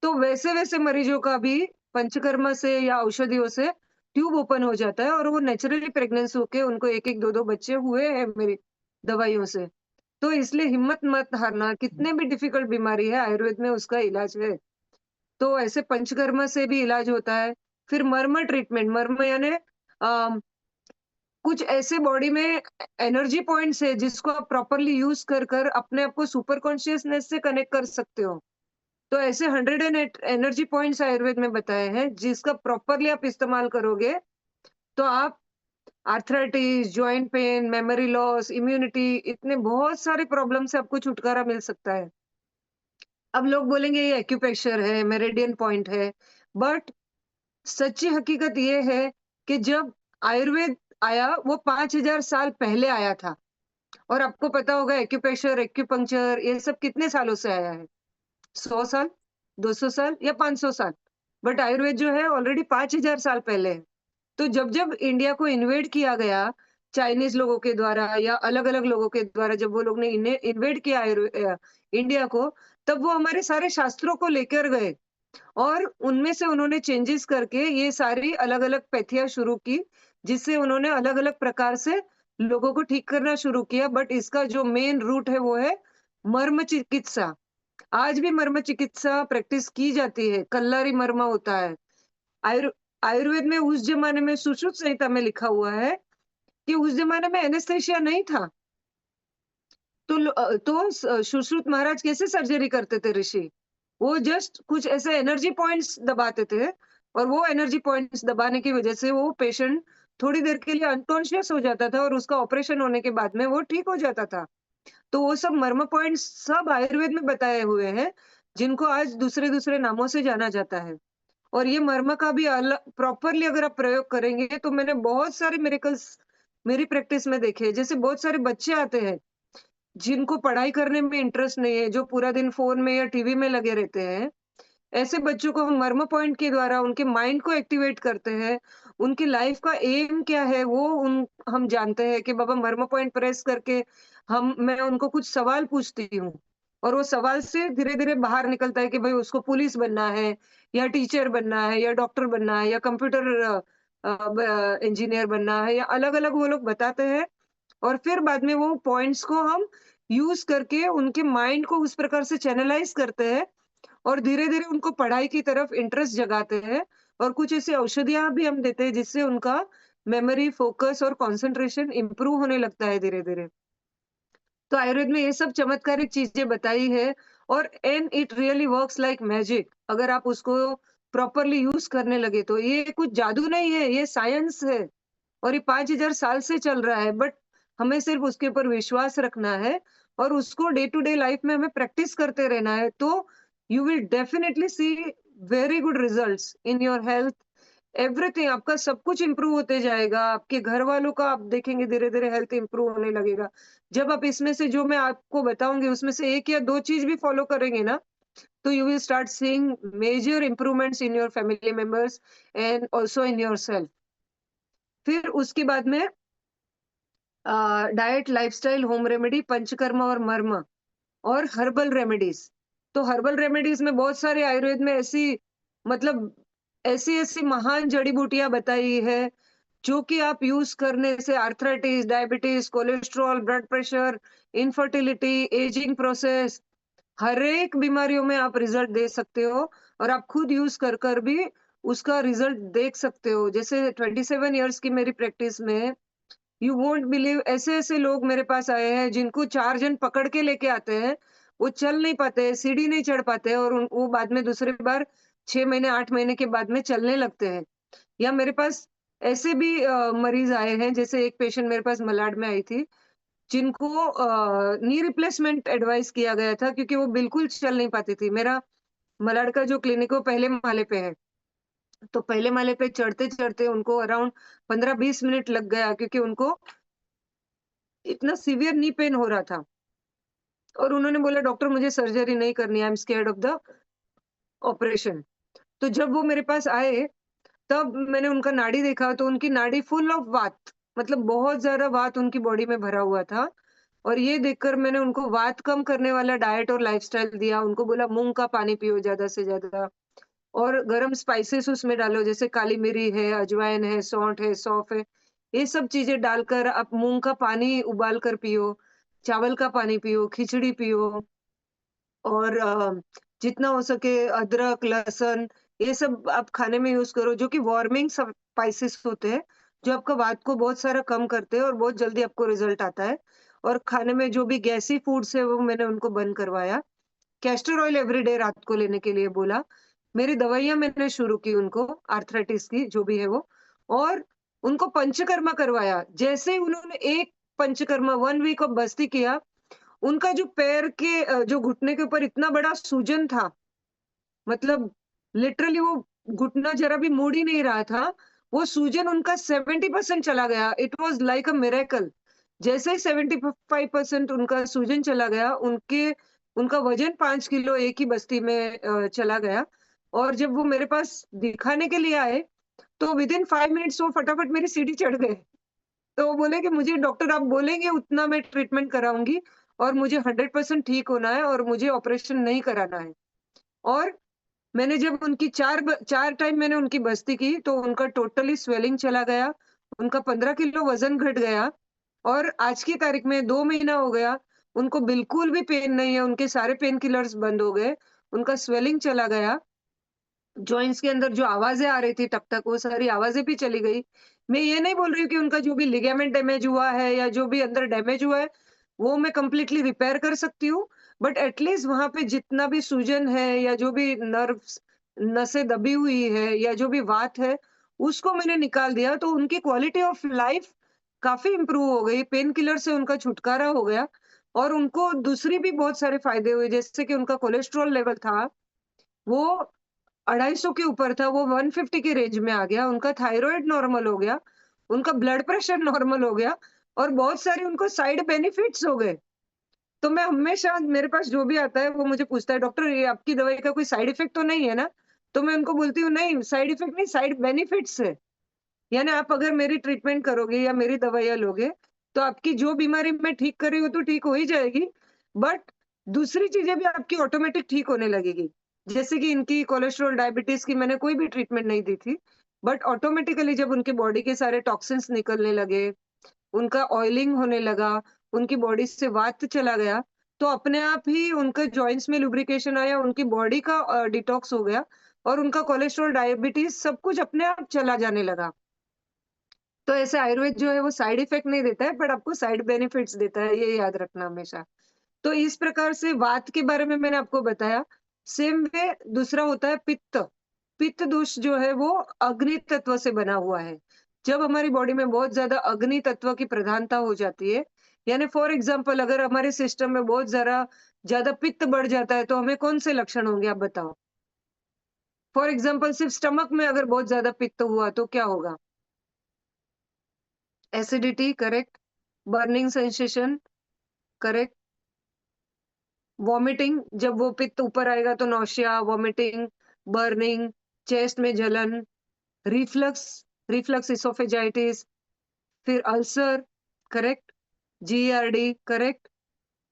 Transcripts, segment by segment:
तो वैसे-वैसे मरीजों का भी पंचकर्मा से या औषधियों से ट्यूब ओपन हो जाता है और वो नेचुरली प्रेग्नेंस होके उनको 1-1 2-2 बच्चे हुए हैं मेरी दवाइयों से। तो इसलिए हिम्मत मत हारना, कितने भी डिफ़िकल्ट बीमारी है आयुर्वेद में उसका इलाज है। तो ऐसे पंचकर्मा से भी इलाज होता है। फिर मर्म ट्रीटमेंट, मर्म यानी कुछ ऐसे बॉडी में एनर्जी पॉइंट्स है जिसको आप प्रॉपर्ली यूज़ कर अपने आप को सुपर कॉन्शियसनेस से कनेक्ट कर सकते हो। तो ऐसे 108 एनर्जी पॉइंट्स आयुर्वेद में बताए हैं, जिसका प्रॉपरली आप इस्तेमाल करोगे, तो आप arthritis, joint pain, memory loss, immunity इतने बहुत सारे प्रॉब्लम से आपको छुटकारा मिल सकता है। अब लोग बोलेंगे ये एक्यूप्रेशर है, मेरिडियन पॉइंट है, बट सच्ची हकीकत ये है कि जब आयुर्वेद आया, वो 5000 साल पहले आया था और आपको पता होगा एक्यूप्रेशर, एक्यूपंक्चर ये सब कितने सालों से आया है? 100 साल, 200 साल या 500 साल। बट आयुर्वेद जो है ऑलरेडी 5000 साल पहले है। तो जब-जब इंडिया को इन्वेड किया गया, चाइनीज़ लोगों के द्वारा या अलग-अलग लोगों के द्वारा जब वो लोग ने इन्वेड किया इंडिया को, तब वो हमारे सारे शास्त्रों को लेकर गए और उनमें से उन्होंने चेंजेस करके ये सारी अलग-अलग पैथियाँ शुरू की, जिससे उन्होंने अलग-अलग प्रकार से लोगों को ठीक करना शुरू किया। बट इसका जो मेन रूट है वो है मर्म चिकित्सा। आज भी मर्म चिकित्सा प्रैक्टिस की जाती है, कल्लारी मर्म होता है। आयुर आयुर्वेद में उस ज़माने में सुश्रुत संहिता में लिखा हुआ है कि उस ज़माने में एनेस्थीसिया नहीं था। तो सुश्रुत महाराज कैसे सर्जरी करते थे ऋषि? वो जस्ट कुछ ऐसे एनर्जी पॉइंट्स दबाते थे और वो एनर्जी पॉइंट्स दबाने की वज़ह से वो पेशेंट थोड़ी देर के लिए अनकॉन्शियस हो जाता था और उसका ऑपरेशन होने के बाद में वो ठीक हो जाता था। तो वो सब मर्म पॉइंट्स सब आयुर्वेद में बताए हुए हैं, जिनको आज दूसरे-दूसरे नामों से जाना जाता है। और ये मर्म का भी प्रॉपरली अगर आप प्रयोग करेंगे, तो मैंने बहुत सारे मिरेकल्स मेरी प्रैक्टिस में देखे हैं। जैसे बहुत सारे बच्चे आते हैं, जिनको पढ़ाई करने में इंटरेस्ट नहीं है, जो पूरा दिन फ़ोन में या टीवी में लगे रहते हैं। ऐसे बच्चों को हम मर्म पॉइंट के द्वारा उनके माइंड को एक्टिवेट करते हैं। उनकी लाइफ़ का एम क्या है, वो उन हम जानते हैं कि बाबा मर्म पॉइंट प्रेस करके मैं उनको कुछ सवाल पूछती हूँ और वो सवाल से धीरे-धीरे बाहर निकलता है कि भई उसको पुलिस बनना है या टीचर बनना है या डॉक्टर बनना है या कंप्यूटर इंजीनियर बनना है या अलग-अलग वो लोग बताते हैं और फिर बाद में वो पॉइंट्स को हम यूज़ करके उनके माइंड को उस प्रकार से चैनलाइज़ करते हैं और धीरे-धीरे उनको पढ़ाई की तरफ इंटरेस्ट जगाते हैं और कुछ ऐसी औषधियाँ भी हम देते हैं जिससे उनका मेमोरी, फोकस और कंसंट्रेशन इम्प्रूव होने लगता है धीरे-धीरे। तो आयुर्वेद में ये सब चमत्कारिक चीज़ें बताई है और and it really works like magic. अगर आप उसको प्रॉपरली यूज़ करने लगे तो ये कुछ जादू नहीं है, ये साइंस है और ये 5000 साल से चल रहा है बट हमें सिर्फ़ उसके ऊपर विश्वास रखना है और उसको डे टू डे लाइफ़ में हमें प्रैक्टिस करते रहना है, तो you will definitely see very good results in your health. Everything आपका सब कुछ इम्प्रूव होते जाएगा, आपके घरवालों का आप देखेंगे धीरे-धीरे हेल्थ इम्प्रूव होने लगेगा। जब आप इसमें से जो मैं आपको बताऊँगी उसमें से 1 या 2 चीज़ भी फ़ॉलो करेंगे ना, तो you will start seeing major improvements in your family members and also in yourself. फिर उसके बाद में diet, lifestyle, home remedy, panchakarma और मर्म और हर्बल रेमेडीज़। तो हर्बल रेमेडीज़ में बहुत सारे आयुर्वेद में मतलब ऐसी-ऐसी महान जड़ी-बूटियाँ बताई है, जो कि आप यूज़ करने से arthritis, diabetes, cholesterol, blood pressure, infertility, ageing process हर एक बीमारियों में आप रिज़ल्ट दे सकते हो और आप खुद यूज़ कर भी उसका रिज़ल्ट देख सकते हो। जैसे 27 इयर्स की मेरी प्रैक्टिस में यू वोंट बिलीव ऐसे-ऐसे लोग मेरे पास आए हैं जिनको 4 जन पकड़ के लेके आते हैं। वो चल नहीं पाते, सीढ़ी नहीं चढ़ पाते और वो बाद में दूसरी बार 6 महीने, 8 महीने के बाद में चलने लगते हैं। या मेरे पास ऐसे भी मरीज़ आए हैं, जैसे एक पेशेंट मेरे पास मलाड में आई थी, जिनको नी रिप्लेसमेंट एडवाइस किया गया था क्योंकि वो बिल्कुल चल नहीं पाती थी। मेरा मलाड का जो क्लिनिक है वो पहले माले पे है। तो पहले माले पे चढ़ते-चढ़ते उनको अराउंड 15-20 मिनट लग गया क्योंकि उनको इतना सीवियर नी पेन हो रहा था और उन्होंने बोला डॉक्टर मुझे सर्जरी नहीं करनी है, I am scared of the operation. तो जब वो मेरे पास आए, तब मैंने उनका नाड़ी देखा तो उनकी नाड़ी फुल ऑफ वात, मतलब बहुत ज़्यादा वात उनकी बॉडी में भरा हुआ था। और ये देखकर मैंने उनको वात कम करने वाला डाइट और लाइफ़स्टाइल दिया। उनको बोला मूँग का पानी पियो ज़्यादा से ज़्यादा और गरम स्पाइसेस उसमें डालो, जैसे काली मिरी है, अजवाइन है, सौंठ है, सौंफ है। ये सब चीज़ें डालकर आप मूँग का पानी उबाल कर पियो, चावल का पानी पियो, खिचड़ी पियो। और जितना हो सके अदरक, लहसुन ये सब आप खाने में यूज़ करो, जो कि वार्मिंग स्पाइसेस होते हैं, जो आपका वात को बहुत सारा कम करते हैं और बहुत जल्दी आपको रिज़ल्ट आता है। और खाने में जो भी गैसी फूड्स है वो मैंने उनको बंद करवाया। कैस्टर ऑयल एवरीडे रात को लेने के लिए बोला। मेरी दवाइयाँ मैंने शुरू की उनको आर्थराइटिस की जो भी है वो और उनको पंचकर्मा करवाया। जैसे ही उन्होंने एक पंचकर्मा 1 वीक ऑफ बस्ती किया, उनका जो पैर के जो घुटने के ऊपर इतना बड़ा सूजन था, मतलब लिटरली वो घुटना ज़रा भी मुड़ ही नहीं रहा था। वो सूजन उनका 70% चला गया। It was like a miracle. जैसे ही 75% उनका सूजन चला गया, उनका वज़न 5 किलो एक ही बस्ती में चला गया और जब वो मेरे पास दिखाने के लिए आए, तो विदिन 5 मिनट्स वो फटाफट मेरी सीढ़ी चढ़ गए। तो वो बोले कि मुझे डॉक्टर आप बोलेंगे उतना मैं ट्रीटमेंट कराऊँगी और मुझे 100% ठीक होना है और मुझे ऑपरेशन नहीं कराना है। और मैंने जब उनकी 4 टाइम मैंने उनकी बस्ती की, तो उनका टोटली स्वेलिंग चला गया, उनका 15 किलो वज़न घट गया और आज की तारीख में 2 महीना हो गया, उनको बिल्कुल भी पेन नहीं है, उनके सारे पेन किलर्स बंद हो गए, उनका स्वेलिंग चला गया, जॉइंट्स के अंदर जो आवाज़ें आ रही थी टक-टक, वो सारी आवाज़ें भी चली गई। मैं ये नहीं बोल रही हूँ कि उनका जो भी लिगामेंट डैमेज हुआ है या जो भी अंदर डैमेज हुआ है, वो मैं कंप्लीटली रिपेयर कर सकती हूँ। बट एट लीस्ट वहाँ पे जितना भी सूजन है या जो भी नर्व्स नसें दबी हुई है या जो भी वात है, उसको मैंने निकाल दिया, तो उनकी क्वालिटी ऑफ लाइफ़ काफ़ी इम्प्रूव हो गई। पेन किलर से उनका छुटकारा हो गया और उनको दूसरी भी बहुत सारे फ़ायदे हुए, जैसे कि उनका कोलेस्टेरॉल लेवल था, वो 250 के ऊपर था, वो 150 की रेंज में आ गया, उनका थायरॉइड नॉर्मल हो गया, उनका ब्लड प्रेशर नॉर्मल हो गया और बहुत सारे उनको साइड बेनिफिट्स हो गए। तो मैं हमेशा मेरे पास जो भी आता है वो मुझे पूछता है, "डॉक्टर ये आपकी दवाई का कोई साइड इफेक्ट तो नहीं है ना?" तो मैं उनको बोलती हूँ, "नहीं, साइड इफेक्ट नहीं, साइड बेनिफिट्स है।" यानी आप अगर मेरी ट्रीटमेंट करोगे या मेरी दवाइयाँ लोगे, तो आपकी जो बीमारी मैं ठीक कर रही हूँ, तो ठीक हो ही जाएगी, बट दूसरी चीज़ें भी आपकी ऑटोमैटिक ठीक होने लगेगी। जैसे कि इनकी कोलेस्टेरॉल, डायबिटीज़ की मैंने कोई भी ट्रीटमेंट नहीं दी थी, बट ऑटोमैटिकली जब उनके बॉडी के सारे टॉक्सिन्स निकलने लगे, उनका ऑयलिंग होने लगा, उनकी बॉडी से वात चला गया, तो अपने आप ही उनके जॉइंट्स में लुब्रिकेशन आया, उनकी बॉडी का डिटॉक्स हो गया और उनका कोलेस्टेरॉल, डायबिटीज़ सब कुछ अपने आप चला जाने लगा। तो ऐसे आयुर्वेद जो है वो साइड इफेक्ट नहीं देता है, बट आपको साइड बेनिफिट्स देता है, ये याद रखना हमेशा। तो इस प्रकार से वात के बारे में मैंने आपको बताया। सेम वे दूसरा होता है पित्त। पित्त दोष जो है वो अग्नि तत्व से बना हुआ है। जब हमारी बॉडी में बहुत ज़्यादा अग्नि तत्व की प्रधानता हो जाती है, यानी फॉर एग्ज़ाम्पल अगर हमारे सिस्टम में बहुत ज़रा ज़्यादा पित्त बढ़ जाता है, तो हमें कौन से लक्षण होंगे आप बताओ? फॉर एग्ज़ाम्पल सिर्फ स्टमक में अगर बहुत ज़्यादा पित्त हुआ तो क्या होगा? Acidity correct, burning sensation correct, vomiting जब वो पित्त ऊपर आएगा तो नौसिया, वॉमिटिंग, बर्निंग, चेस्ट में जलन, रिफ्लक्स, रिफ्लक्स एसोफेजाइटिस, फिर ulcer correct, GERD correct,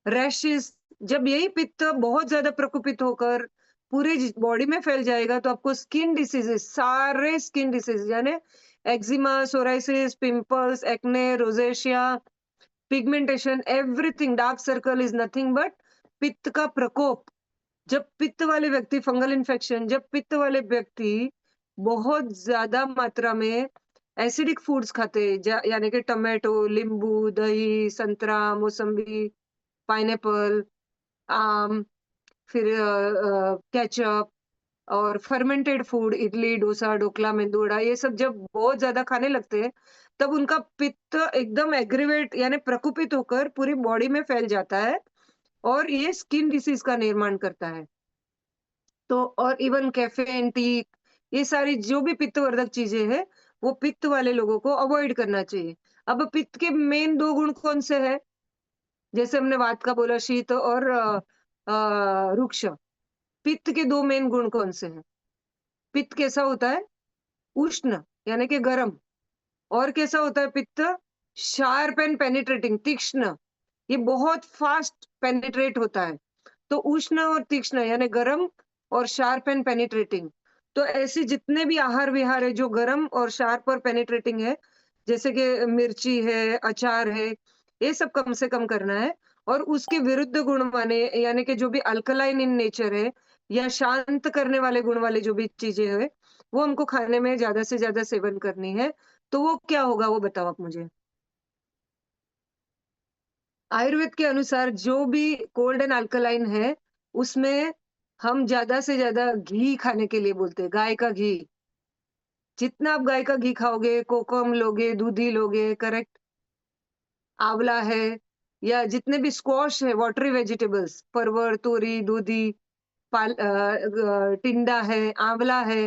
rashes जब यही पित्त बहुत ज़्यादा प्रकोपित होकर पूरे बॉडी में फैल जाएगा तो आपको स्किन डिसीज़ेज़ सारे स्किन डिसीज़ यानी eczema, psoriasis, pimples, acne, rosacea pigmentation everything dark circle is nothing but पित्त का प्रकोप। जब पित्त वाले व्यक्ति फंगल इन्फेक्शन जब पित्त वाले व्यक्ति बहुत ज्यादा मात्रा में एसिडिक फूड्स खाते यानी कि टमाटो, नींबू, दही, संतरा, मौसम्बी, पाइनएप्पल, आम, फिर केचप और फर्मेंटेड फूड इडली, डोसा, ढोकला, मेंदू वड़ा ये सब जब बहुत ज़्यादा खाने लगते हैं, तब उनका पित्त एकदम एग्रीवेट यानी प्रकोपित होकर पूरी बॉडी में फैल जाता है और ये स्किन डिसीज़ का निर्माण करता है। तो और इवन कैफ़ीन, टी ये सारी जो भी पित्तवर्धक चीज़ें हैं, वो पित्त वाले लोगों को अवॉइड करना चाहिए। अब पित्त के मेन 2 गुण कौन से हैं? जैसे हमने वात का बोला शीत और रुक्ष। पित्त के 2 मेन गुण कौन से हैं? पित्त कैसा होता है? उष्ण यानी कि गरम और कैसा होता है पित्त? शार्प एंड पेनिट्रेटिंग तीक्ष्ण ये बहुत फास्ट पेनिट्रेट होता है। तो उष्ण और तीक्ष्ण यानी गरम और शार्प एंड पेनिट्रेटिंग। तो ऐसे जितने भी आहार विहार है जो गरम और शार्प और पेनिट्रेटिंग है, जैसे कि मिर्ची है, अचार है, ये सब कम से कम करना है। और उसके विरुद्ध गुण माने यानी कि जो भी अल्कलाइन इन नेचर है या शांत करने वाले गुण वाली जो भी चीजें है, वो हमको खाने में ज्यादा से ज्यादा सेवन करनी है। तो वो क्या होगा वो बताओ आप मुझे। आयुर्वेद के अनुसार जो भी कोल्ड एंड अल्कलाइन है, उसमें हम ज़्यादा से ज़्यादा घी खाने के लिए बोलते हैं, गाय का घी। जितना आप गाय का घी खाओगे, कोकम लोगे, दूधी लोगे, करेक्ट? आंवला है या जितने भी स्क्वाश है, वाटरी वेजिटेबल्स, परवर, तोरी, दूधी, टिंडा है, आंवला है,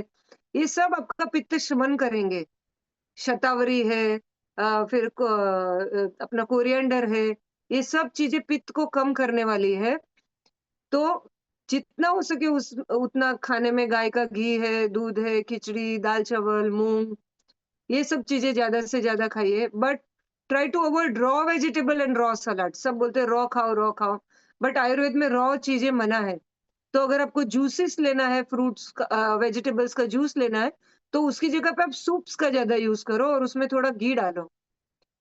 ये सब आपका पित्त शमन करेंगे। शतावरी है, फिर अपना कोरिएंडर है, ये सब चीज़ें पित्त को कम करने वाली है। तो जितना हो सके उस उतना खाने में गाय का घी है, दूध है, खिचड़ी, दाल-चावल, मूँग, ये सब चीज़ें ज़्यादा से ज़्यादा खाइए। But try to avoid raw vegetable and raw salad. सब बोलते हैं रॉ खाओ, बट आयुर्वेद में रॉ चीज़ें मना है। तो अगर आपको जूसेस लेना है, फ्रूट्स का वेजिटेबल्स का जूस लेना है, तो उसकी जगह पे आप सूप्स का ज़्यादा यूज़ करो और उसमें थोड़ा घी डालो।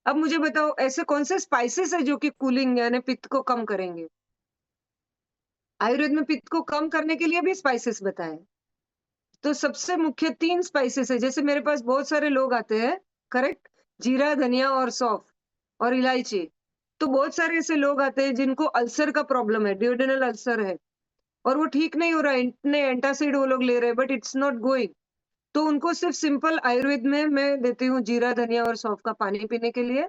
अब मुझे बताओ ऐसे कौन से स्पाइसेस है जो कि कूलिंग यानी पित्त को कम करेंगे? आयुर्वेद में पित्त को कम करने के लिए भी स्पाइसेस बताएँ। तो सबसे मुख्य 3 स्पाइसेस है, जैसे मेरे पास बहुत सारे लोग आते हैं, करेक्ट? जीरा, धनिया और सौंफ और इलायची। तो बहुत सारे ऐसे लोग आते हैं जिनको अल्सर का प्रॉब्लम है, ड्यूोडेनल अल्सर है और वो ठीक नहीं हो रहा है, इतने एंटासिड वो लोग ले रहे हैं बट इट्स नॉट गोइंग। तो उनको सिर्फ सिंपल आयुर्वेद में मैं देती हूँ जीरा, धनिया और सौंफ का पानी पीने के लिए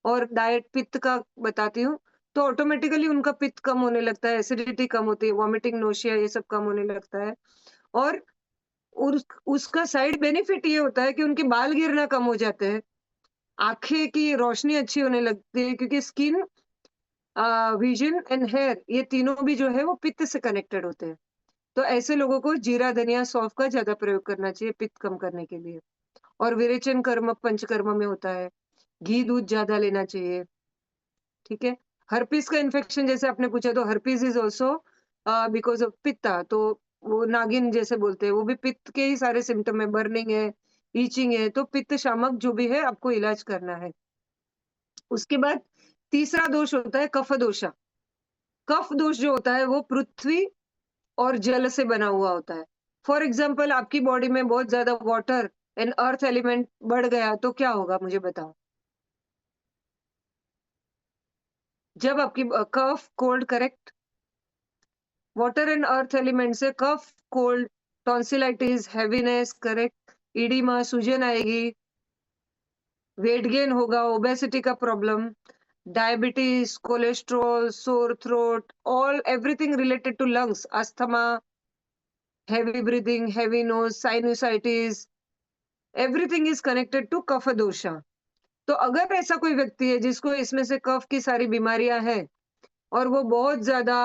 और डाइट पित्त का बताती हूँ। तो ऑटोमेटिकली उनका पित्त कम होने लगता है, एसिडिटी कम होती है, वॉमिटिंग, नोशिया ये सब कम होने लगता है। और उसका साइड बेनिफिट ये होता है कि उनके बाल गिरना कम हो जाते हैं, आँखें की रोशनी अच्छी होने लगती है क्योंकि स्किन, विज़न एंड हेयर ये तीनों भी जो है वो पित्त से कनेक्टेड होते हैं। तो ऐसे लोगों को जीरा, धनिया, सौंफ का ज़्यादा प्रयोग करना चाहिए पित्त कम करने के लिए। और विरेचन कर्म पंचकर्म में होता है, घी दूध ज़्यादा लेना चाहिए, ठीक है? हर्पीस का इन्फेक्शन जैसे आपने पूछा तो herpes is also because of pitta तो वो नागिन जैसे बोलते हैं, वो भी पित्त के ही सारे सिम्पटम है, बर्निंग है, इचिंग है, तो पित्त शामक जो भी है आपको इलाज करना है। उसके बाद तीसरा दोष होता है कफ दोषा। कफ दोष जो होता है वो पृथ्वी और जल से बना हुआ होता है। फॉर एग्ज़ाम्पल आपकी बॉडी में बहुत ज़्यादा वाटर एंड अर्थ एलिमेंट बढ़ गया तो क्या होगा मुझे बताओ? जब आपकी कफ, cold correct? Water and earth element से कफ, cold, tonsillitis, heaviness correct? Oedema, सूजन आएगी, वेट गेन होगा, ओबेसिटी का problem, diabetes, cholesterol, sore throat, all everything related to lungs, asthma, heavy breathing, heavy nose, sinusitis, everything is connected to kapha dosha. तो अगर ऐसा कोई व्यक्ति है जिसको इसमें से कफ की सारी बीमारियां हैं और वो बहुत ज्यादा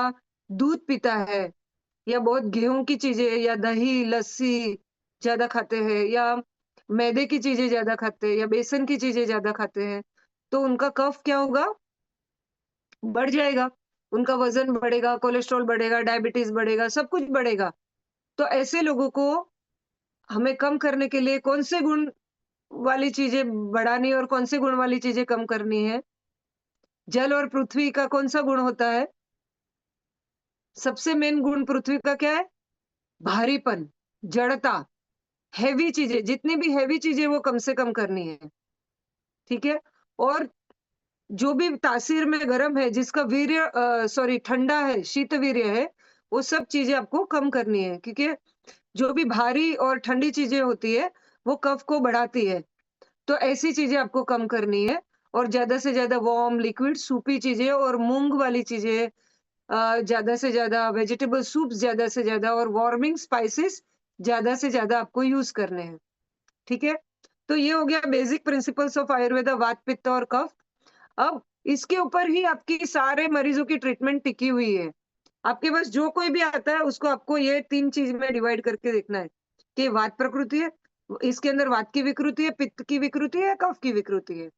दूध पीता है या बहुत गेहूं की चीजें या दही, लस्सी ज़्यादा खाते हैं या मैदे की चीज़ें ज़्यादा खाते हैं या बेसन की चीज़ें ज़्यादा खाते हैं, तो उनका कफ क्या होगा? बढ़ जाएगा। उनका वज़न बढ़ेगा, कोलेस्ट्रॉल बढ़ेगा, डायबिटीज़ बढ़ेगा, सब कुछ बढ़ेगा। तो ऐसे लोगों को हमें कम करने के लिए कौन से गुण वाली चीज़ें बढ़ानी है और कौन से गुण वाली चीज़ें कम करनी है? जल और पृथ्वी का कौन-सा गुण होता है? सबसे मेन गुण पृथ्वी का क्या है? भारीपन, जड़ता, हेवी चीज़ें, जितनी भी हेवी चीज़ें वो कम से कम करनी है, ठीक है? और जो भी तासीर में गरम है, जिसका वीर्य सॉरी ठंडा है, शीतवीर्य है, वो सब चीज़ें आपको कम करनी है क्योंकि जो भी भारी और ठंडी चीज़ें होती है, वो कफ को बढ़ाती है। तो ऐसी चीज़ें आपको कम करनी है और ज़्यादा से ज़्यादा वार्म, लिक्विड, सूपी चीज़ें और मूँग वाली चीज़ें, ज़्यादा से ज़्यादा वेजिटेबल सूप्स ज़्यादा से ज़्यादा और वार्मिंग स्पाइसेस ज़्यादा से ज़्यादा आपको यूज़ करने हैं, ठीक है? तो ये हो गया बेसिक प्रिंसिपल्स ऑफ आयुर्वेदा वात, पित्त और कफ। अब इसके ऊपर ही आपकी सारे मरीज़ों की ट्रीटमेंट टिकी हुई है। आपके पास जो कोई भी आता है उसको आपको ये 3 चीज़ में डिवाइड करके देखना है, कि वात प्रकृति है, इसके अंदर वात की विकृति है, पित्त की विकृति है, कफ की विकृति है।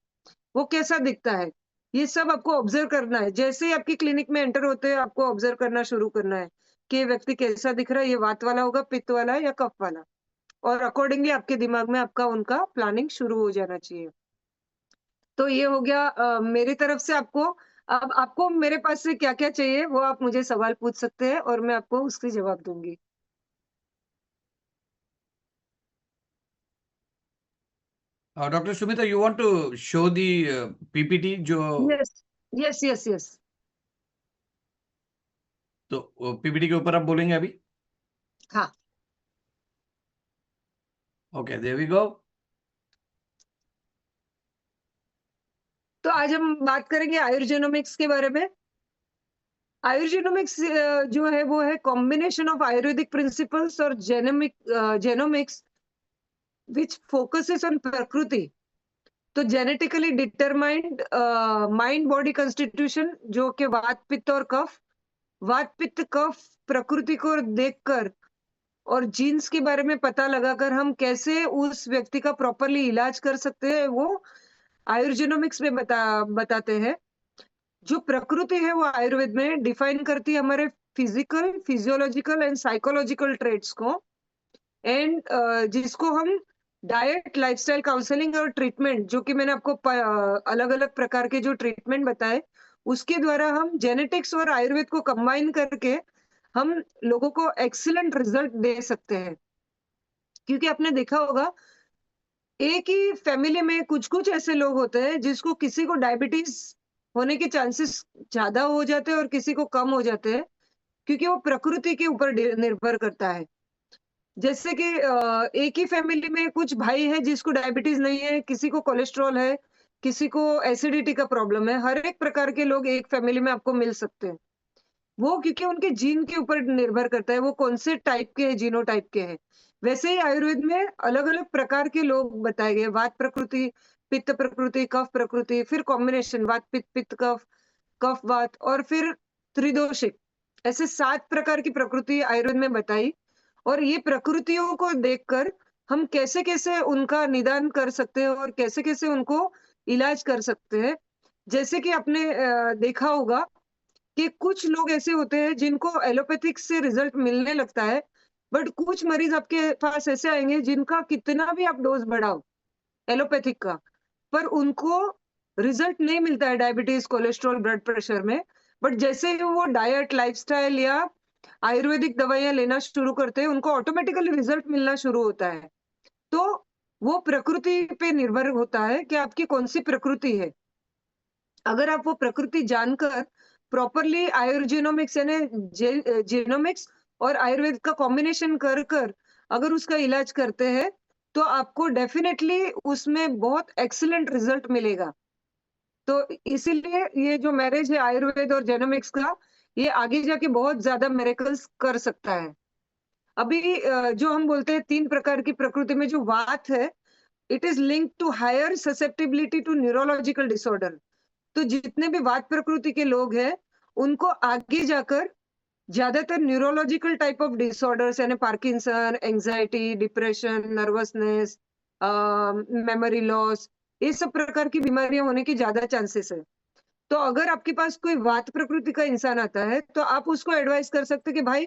वो कैसा दिखता है? ये सब आपको ऑब्जर्व करना है। जैसे ही आपकी क्लिनिक में एंटर होते हैं, आपको ऑब्जर्व करना शुरू करना है कि ये व्यक्ति कैसा दिख रहा है, ये वात वाला होगा, पित्त वाला है या कफ वाला, और अकॉर्डिंगली आपके दिमाग में आपका उनका प्लानिंग शुरू हो जाना चाहिए। तो ये हो गया मेरी तरफ से आपको। अब आपको मेरे पास से क्या-क्या चाहिए, वो आप मुझे सवाल पूछ सकते हैं और मैं आपको उसके जवाब दूँगी। Doctor Sumita, you want to show the PPT जो, यस, यस, यस, यस। तो पीपीटी के ऊपर आप बोलेंगे अभी? हाँ, ओके, देयर वी गो। तो आज हम बात करेंगे आयुर्जेनोमिक्स के बारे में। आयुर्जेनोमिक्स जो है वो है कॉम्बिनेशन ऑफ आयुर्वेदिक प्रिंसिपल्स और जेनोमिक्स व्हिच फोकसेस ऑन प्रकृति। तो genetically determined mind body constitution, जो कि वात पित्त और कफ, वात पित्त कफ प्रकृति को देखकर और जीन्स के बारे में पता लगाकर हम कैसे उस व्यक्ति का प्रॉपरली इलाज कर सकते हैं, वो आयुर्जेनोमिक्स में बताते हैं। जो प्रकृति है वो आयुर्वेद में डिफाइन करती है हमारे physical, physiological and psychological traits को, एंड जिसको हम डाइट, लाइफस्टाइल काउंसलिंग और ट्रीटमेंट, जो कि मैंने आपको अलग-अलग प्रकार के जो ट्रीटमेंट बताए, उसके द्वारा हम जेनेटिक्स और आयुर्वेद को कंबाइन करके हम लोगों को एक्सीलेंट रिजल्ट दे सकते हैं। क्योंकि आपने देखा होगा, एक ही फैमिली में कुछ-कुछ ऐसे लोग होते हैं जिसको किसी को डायबिटीज़ होने के चांसेस ज़्यादा हो जाते हैं और किसी को कम हो जाते हैं, क्योंकि वो प्रकृति के ऊपर निर्भर करता है। जैसे कि एक ही फैमिली में कुछ भाई हैं जिसको डायबिटीज़ नहीं है, किसी को कोलेस्टेरॉल है, किसी को एसिडिटी का प्रॉब्लम है। हर एक प्रकार के लोग एक फैमिली में आपको मिल सकते हैं। वो क्योंकि उनके जीन के ऊपर निर्भर करता है, वो कौन से टाइप के हैं, जीनोटाइप के हैं। वैसे ही आयुर्वेद में अलग-अलग प्रकार के लोग बताए गए, वात प्रकृति, पित्त प्रकृति, कफ प्रकृति, फिर कॉम्बिनेशन वात, पित्त, पित्त, कफ, कफ, वात और फिर त्रिदोषिक। ऐसे 7 प्रकार की प्रकृति आयुर्वेद में बताई, और ये प्रकृतियों को देखकर हम कैसे-कैसे उनका निदान कर सकते हैं और कैसे-कैसे उनको इलाज कर सकते हैं। जैसे कि आपने देखा होगा कि कुछ लोग ऐसे होते हैं जिनको एलोपैथिक से रिजल्ट मिलने लगता है, बट कुछ मरीज आपके पास ऐसे आएँगे जिनका कितना भी आप डोज़ बढ़ाओ एलोपैथिक का, पर उनको रिजल्ट नहीं मिलता है डायबिटीज़, कोलेस्ट्रॉल, ब्लड प्रेशर में। बट जैसे ही वो डाइट, लाइफ़स्टाइल या आयुर्वेदिक दवाइयाँ लेना शुरू करते हैं, उनको ऑटोमेटिकली रिजल्ट मिलना शुरू होता है। तो वो प्रकृति पे निर्भर होता है कि आपकी कौन-सी प्रकृति है। अगर आप वो प्रकृति जानकर प्रॉपरली आयुर्जेनोमिक्स यानी जीनोमिक्स और आयुर्वेद का कॉम्बिनेशन कर कर अगर उसका इलाज करते हैं, तो आपको डेफिनिटली उसमें बहुत एक्सीलेंट रिजल्ट मिलेगा। तो इसीलिए ये जो मैरिज है आयुर्वेद और जेनोमिक्स का, ये आगे जाके बहुत ज़्यादा मिरेकल्स कर सकता है। अभी जो हम बोलते हैं 3 प्रकार की प्रकृति में जो वात है, it is linked to higher susceptibility to neurological disorder. तो जितने भी वात प्रकृति के लोग हैं, उनको आगे जाकर ज़्यादातर न्यूरोलॉजिकल टाइप ऑफ डिसऑर्डर्स यानी Parkinson, anxiety, depression, nervousness, memory loss, ये सब प्रकार की बीमारियाँ होने की ज़्यादा चांसेस है। तो अगर आपके पास कोई वात प्रकृति का इंसान आता है, तो आप उसको एडवाइस कर सकते हैं कि भाई,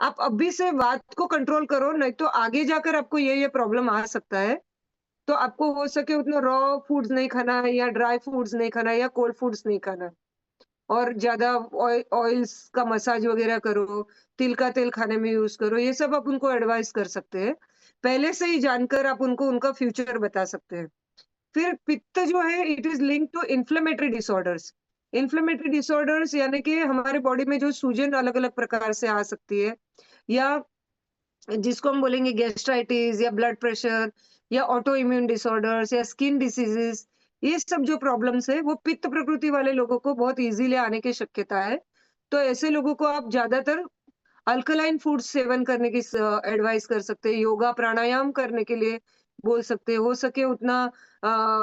आप अभी से वात को कंट्रोल करो, नहीं तो आगे जाकर आपको ये प्रॉब्लम आ सकता है। तो आपको हो सके उतना रॉ फूड्स नहीं खाना है या ड्राई फूड्स नहीं खाना है या कोल्ड फूड्स नहीं खाना है। और ज़्यादा ऑयल्स का मसाज वगैरह करो, तिल का तेल खाने में यूज़ करो, ये सब आप उनको एडवाइस कर सकते हैं। पहले से ही जानकर आप उनको उनका फ्यूचर बता सकते हैं। फिर पित्त जो है it is linked to inflammatory disorders. Inflammatory disorders यानी कि हमारे बॉडी में जो सूजन अलग-अलग प्रकार से आ सकती है, या जिसको हम बोलेंगे गैस्ट्राइटिस या ब्लड प्रेशर या ऑटो इम्यून डिसऑर्डर्स या स्किन डिसीजेस, ये सब जो प्रॉब्लम्स है वो पित्त प्रकृति वाले लोगों को बहुत इजीली आने की शक्यता है। तो ऐसे लोगों को आप ज्यादातर अल्कलाइन फूड सेवन करने की एडवाइस कर सकते हैं, योगा प्राणायाम करने के लिए बोल सकते हैं, हो सके उतना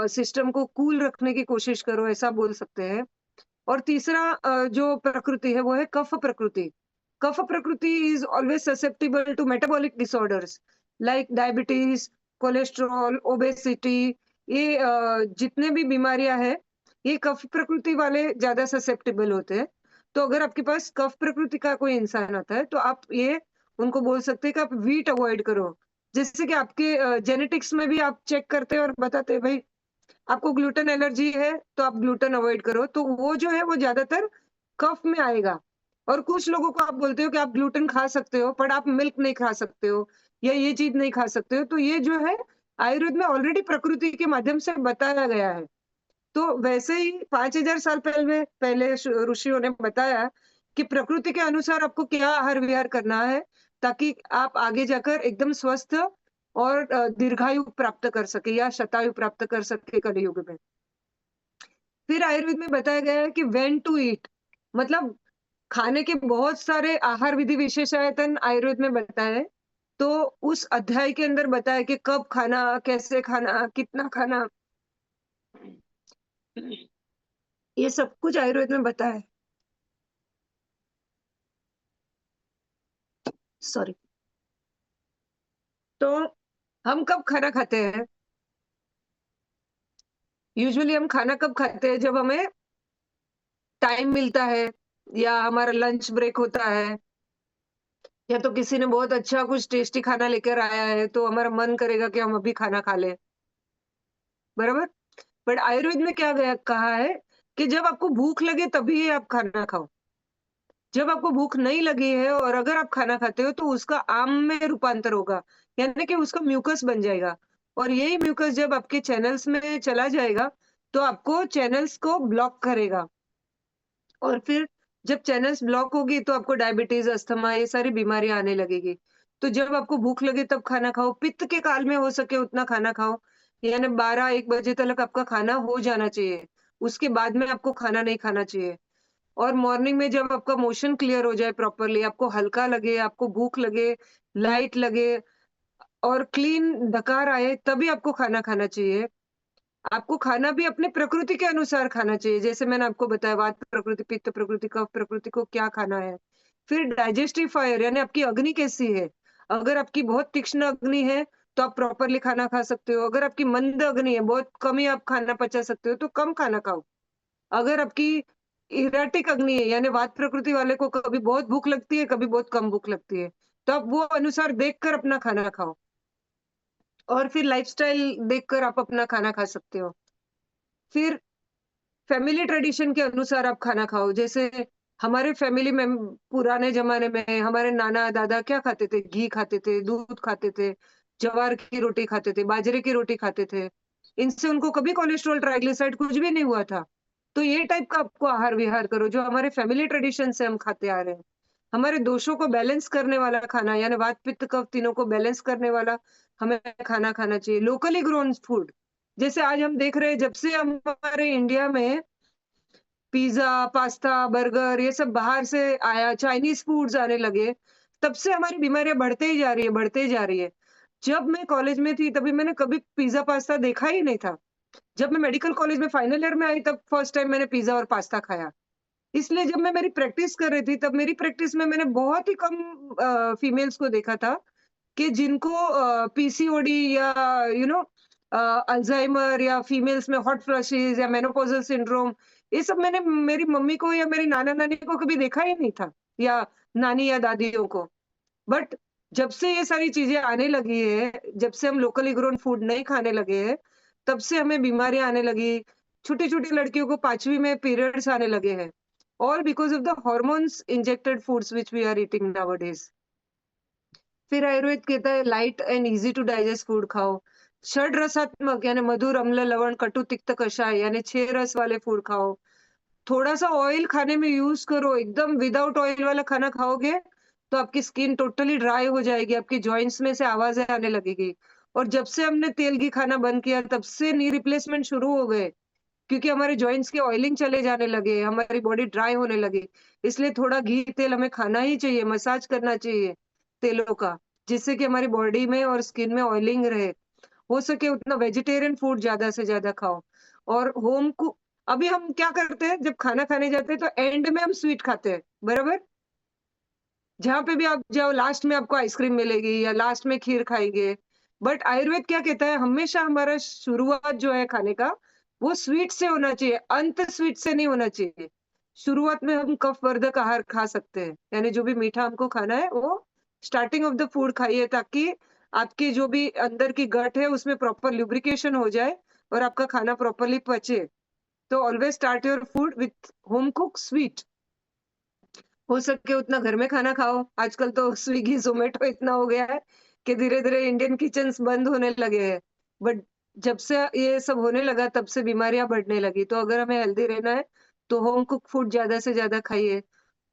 सिस्टम को कूल रखने की कोशिश करो, ऐसा बोल सकते हैं। और तीसरा जो प्रकृति है वो है कफ प्रकृति। Kapha prakriti is always susceptible to metabolic disorders like diabetes, cholesterol, obesity. ये जितने भी बीमारियां हैं, ये कफ प्रकृति वाले ज़्यादा ससेप्टेबल होते हैं। तो अगर आपके पास कफ प्रकृति का कोई इंसान आता है, तो आप ये उनको बोल सकते हैं कि आप व्हीट अवॉइड करो। जिससे कि आपके जेनेटिक्स में भी आप चेक करते हैं और बताते हैं भई आपको ग्लूटेन एलर्जी है, तो आप ग्लूटेन अवॉइड करो। तो वो जो है वो ज़्यादातर कफ में आएगा। और कुछ लोगों को आप बोलते हो कि आप ग्लूटेन खा सकते हो, पर आप मिल्क नहीं खा सकते हो या ये चीज़ नहीं खा सकते हो। तो ये जो है आयुर्वेद में ऑलरेडी प्रकृति के माध्यम से बताया गया है। तो वैसे ही 5000 साल पहले ऋषियों ने बताया कि प्रकृति के अनुसार आपको क्या आहार-विहार करना है, ताकि आप आगे जाकर एकदम स्वस्थ और दीर्घायु प्राप्त कर सकें या शतायु प्राप्त कर सकें कलयुग में। फिर आयुर्वेद में बताया गया है कि व्हेन टू ईट, मतलब खाने के बहुत सारे आहार विधि विशेषायतन आयुर्वेद में बताया है। तो उस अध्याय के अंदर बताया कि कब खाना, कैसे खाना, कितना खाना, ये सब कुछ आयुर्वेद में बताया है। सॉरी। तो हम कब खाना खाते हैं? यूजुअली हम खाना कब खाते हैं? जब हमें टाइम मिलता है या हमारा लंच ब्रेक होता है या तो किसी ने बहुत अच्छा कुछ टेस्टी खाना लेकर आया है, तो हमारा मन करेगा कि हम अभी खाना खा लें, बराबर? बट आयुर्वेद में क्या गया कहा है कि जब आपको भूख लगे तभी आप खाना खाओ। जब आपको भूख नहीं लगी है और अगर आप खाना खाते हो तो उसका आम में रूपांतर होगा, यानी कि उसका म्यूकस बन जाएगा और यही म्यूकस जब आपके चैनल्स में चला जाएगा, तो आपको चैनल्स को ब्लॉक करेगा और फिर जब चैनल्स ब्लॉक होगी तो आपको डायबिटीज़, अस्थमा ये सारी बीमारियाँ आने लगेगी। तो जब आपको भूख लगे तब खाना खाओ, पित्त के काल में हो सके उतना खाना खाओ, यानी 12-1 बजे तक आपका खाना हो जाना चाहिए। उसके बाद में आपको खाना नहीं खाना चाहिए। और मॉर्निंग में जब आपका मोशन क्लियर हो जाए प्रॉपरली, आपको हल्का लगे, आपको भूख लगे, लाइट लगे और क्लीन डकार आए, तभी आपको खाना खाना चाहिए। आपको खाना भी अपने प्रकृति के अनुसार खाना चाहिए। जैसे मैंने आपको बताया वात प्रकृति, पित्त प्रकृति, कफ प्रकृति को क्या खाना है। फिर डाइजेस्टिव फायर यानी आपकी अग्नि कैसी है? अगर आपकी बहुत तीक्ष्ण अग्नि है, तो आप प्रॉपरली खाना खा सकते हो। अगर आपकी मंद अग्नि है, बहुत कम ही आप खाना पचा सकते हो, तो कम खाना खाओ। अगर आपकी इरेटिक अग्नि है, यानी वात प्रकृति वाले को कभी बहुत भूख लगती है, कभी बहुत कम भूख लगती है, तो आप वो अनुसार देखकर अपना खाना खाओ और फिर लाइफ़स्टाइल देखकर आप अपना खाना खा सकते हो। फिर फैमिली ट्रेडिशन के अनुसार आप खाना खाओ। जैसे हमारे फैमिली में पुराने ज़माने में हमारे नाना-दादा क्या खाते थे? घी खाते थे, दूध खाते थे, ज्वार की रोटी खाते थे, बाजरे की रोटी खाते थे। इनसे उनको कभी कोलेस्ट्रॉल, ट्राइग्लिसराइड कुछ भी नहीं हुआ था। तो ये टाइप का आपको आहार-विहार करो, जो हमारे फैमिली ट्रेडिशन से हम खाते आ रहे हैं। हमारे दोषों को बैलेंस करने वाला खाना, यानी वात, पित्त, कफ तीनों को बैलेंस करने वाला हमें खाना खाना चाहिए। लोकली ग्रोन फूड, जैसे आज हम देख रहे हैं जब से हमारे इंडिया में पिज़्ज़ा, पास्ता, बर्गर ये सब बाहर से आया, चाइनीज़ फूड्स आने लगे, तब से हमारी बीमारियाँ बढ़ते ही जा रही है, बढ़ते ही जा रही है। जब मैं कॉलेज में थी, तभी मैंने कभी पिज़्ज़ा, पास्ता देखा ही नहीं था। जब मैं मेडिकल कॉलेज में फाइनल ईयर में आई, तब फर्स्ट टाइम मैंने पिज़्ज़ा और पास्ता खाया। इसलिए जब मैं मेरी प्रैक्टिस कर रही थी, तब मेरी प्रैक्टिस में मैंने बहुत ही कम फीमेल्स को देखा था कि जिनको पीसीओडी या यू नो अल्जाइमर या फीमेल्स में हॉट फ्लशेस या मेनोपॉज़ल सिंड्रोम, ये सब मैंने मेरी मम्मी को या मेरी नाना-नानी को कभी देखा ही नहीं था या नानी या दादियों को। बट जब से ये सारी चीज़ें आने लगी है, जब से हम लोकली ग्रोन फूड नहीं खाने लगे हैं, तब से हमें बीमारियाँ आने लगी। छोटी-छोटी लड़कियों को 5वीं में पीरियड्स आने लगे हैं। All because of the hormones injected foods which we are eating nowadays. फिर आयुर्वेद कहता है light and easy to digest food खाओ। षड रसात्मक यानी मधुर, अम्ल, लवण, कटु, तिक्त, कषाय यानी 6 रस वाले फूड खाओ। थोड़ा-सा ऑयल खाने में यूज़ करो, एकदम विदाउट ऑयल वाला खाना खाओगे, तो आपकी स्किन टोटली ड्राई हो जाएगी, आपकी जॉइंट्स में से आवाज़ें आने लगेगी। और जब से हमने तेल घी खाना बंद किया, तब से नी रिप्लेसमेंट शुरू हो गए, क्योंकि हमारे जॉइंट्स की ऑयलिंग चले जाने लगे, हमारी बॉडी ड्राई होने लगी। इसलिए थोड़ा घी, तेल हमें खाना ही चाहिए, मसाज करना चाहिए तेलों का, जिससे कि हमारी बॉडी में और स्किन में ऑयलिंग रहे। हो सके उतना वेजिटेरियन फूड ज़्यादा से ज़्यादा खाओ और होम कु अभी हम क्या करते हैं, जब खाना खाने जाते हैं तो एंड में हम स्वीट खाते हैं, बराबर? जहाँ पे भी आप जाओ लास्ट में आपको आइसक्रीम मिलेगी या लास्ट में खीर खाएँगे। बट आयुर्वेद क्या कहता है, हमेशा हमारा शुरुआत जो है खाने का, वो स्वीट से होना चाहिए, अंत स्वीट से नहीं होना चाहिए। शुरुआत में हम कफ-वर्धक आहार खा सकते हैं, यानी जो भी मीठा हमको खाना है वो स्टार्टिंग ऑफ द फूड खाइए, ताकि आपकी जो भी अंदर की गट है उसमें प्रॉपर लुब्रिकेशन हो जाए और आपका खाना प्रॉपर्ली पचे। तो always start your food with home cook sweet. हो सके उतना घर में खाना खाओ। आजकल तो स्विगी, ज़ोमैटो इतना हो गया है कि धीरे-धीरे इंडियन किचन्स बंद होने लगे हैं। बट जब से ये सब होने लगा तब से बीमारियाँ बढ़ने लगी। तो अगर हमें हेल्दी रहना है तो होम कुक फूड ज़्यादा से ज़्यादा खाइए।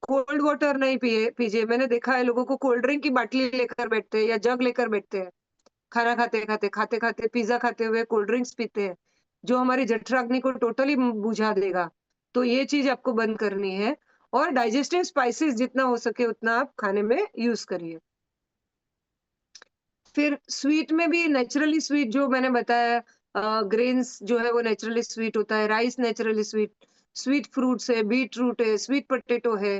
कोल्ड वाटर नहीं पीजिए। मैंने देखा है लोगों को कोल्ड ड्रिंक की बाटली लेकर बैठते हैं या जग लेकर बैठते हैं। खाना खाते-खाते पिज़्ज़ा खाते हुए कोल्ड ड्रिंक्स पीते हैं, जो हमारी जठराग्नि को टोटली बुझा देगा। तो ये चीज़ आपको बंद करनी है और डाइजेस्टिव स्पाइसेस जितना हो सके उतना आप खाने में यूज़ करिए। फिर स्वीट में भी नेचुरली स्वीट जो मैंने बताया, ग्रेन्स जो है वो नेचुरली स्वीट होता है, rice naturally sweet, sweet fruits है, बीट रूट है, स्वीट पोटैटो है।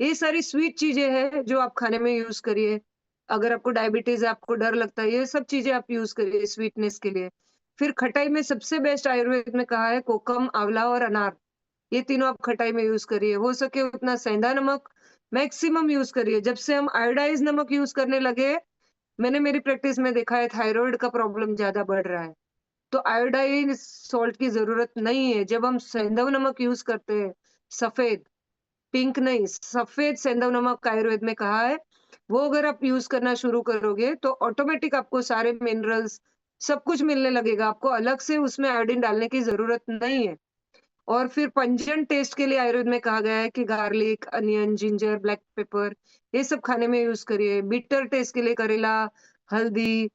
ये सारी स्वीट चीज़ें हैं जो आप खाने में यूज़ करिए। अगर आपको डायबिटीज़ है, आपको डर लगता है, ये सब चीज़ें आप यूज़ करिए स्वीटनेस के लिए। फिर खटाई में सबसे बेस्ट आयुर्वेद में कहा है कोकम, आंवला और अनार। ये तीनों आप खटाई में यूज़ करिए। हो सके उतना सेंधा नमक मैक्सिमम यूज़ करिए। जब से हम आयोडाइज़्ड नमक यूज़ करने लगे, मैंने मेरी प्रैक्टिस में देखा है थायराइड का प्रॉब्लम ज़्यादा बढ़ रहा है। तो आयोडाइन सॉल्ट की ज़रूरत नहीं है। जब हम सेंधव नमक यूज़ करते हैं, सफ़ेद, पिंक नहीं, सफ़ेद सेंधव नमक आयुर्वेद में कहा है, वो अगर आप यूज़ करना शुरू करोगे तो ऑटोमैटिक आपको सारे मिनरल्स सब कुछ मिलने लगेगा। आपको अलग से उसमें आयोडीन डालने की ज़रूरत नहीं है। और फिर पंजेंट टेस्ट के लिए आयुर्वेद में कहा गया है कि garlic, onion, ginger, black pepper ये सब खाने में यूज़ करिए। बिटर टेस्ट के लिए करेला, हल्दी,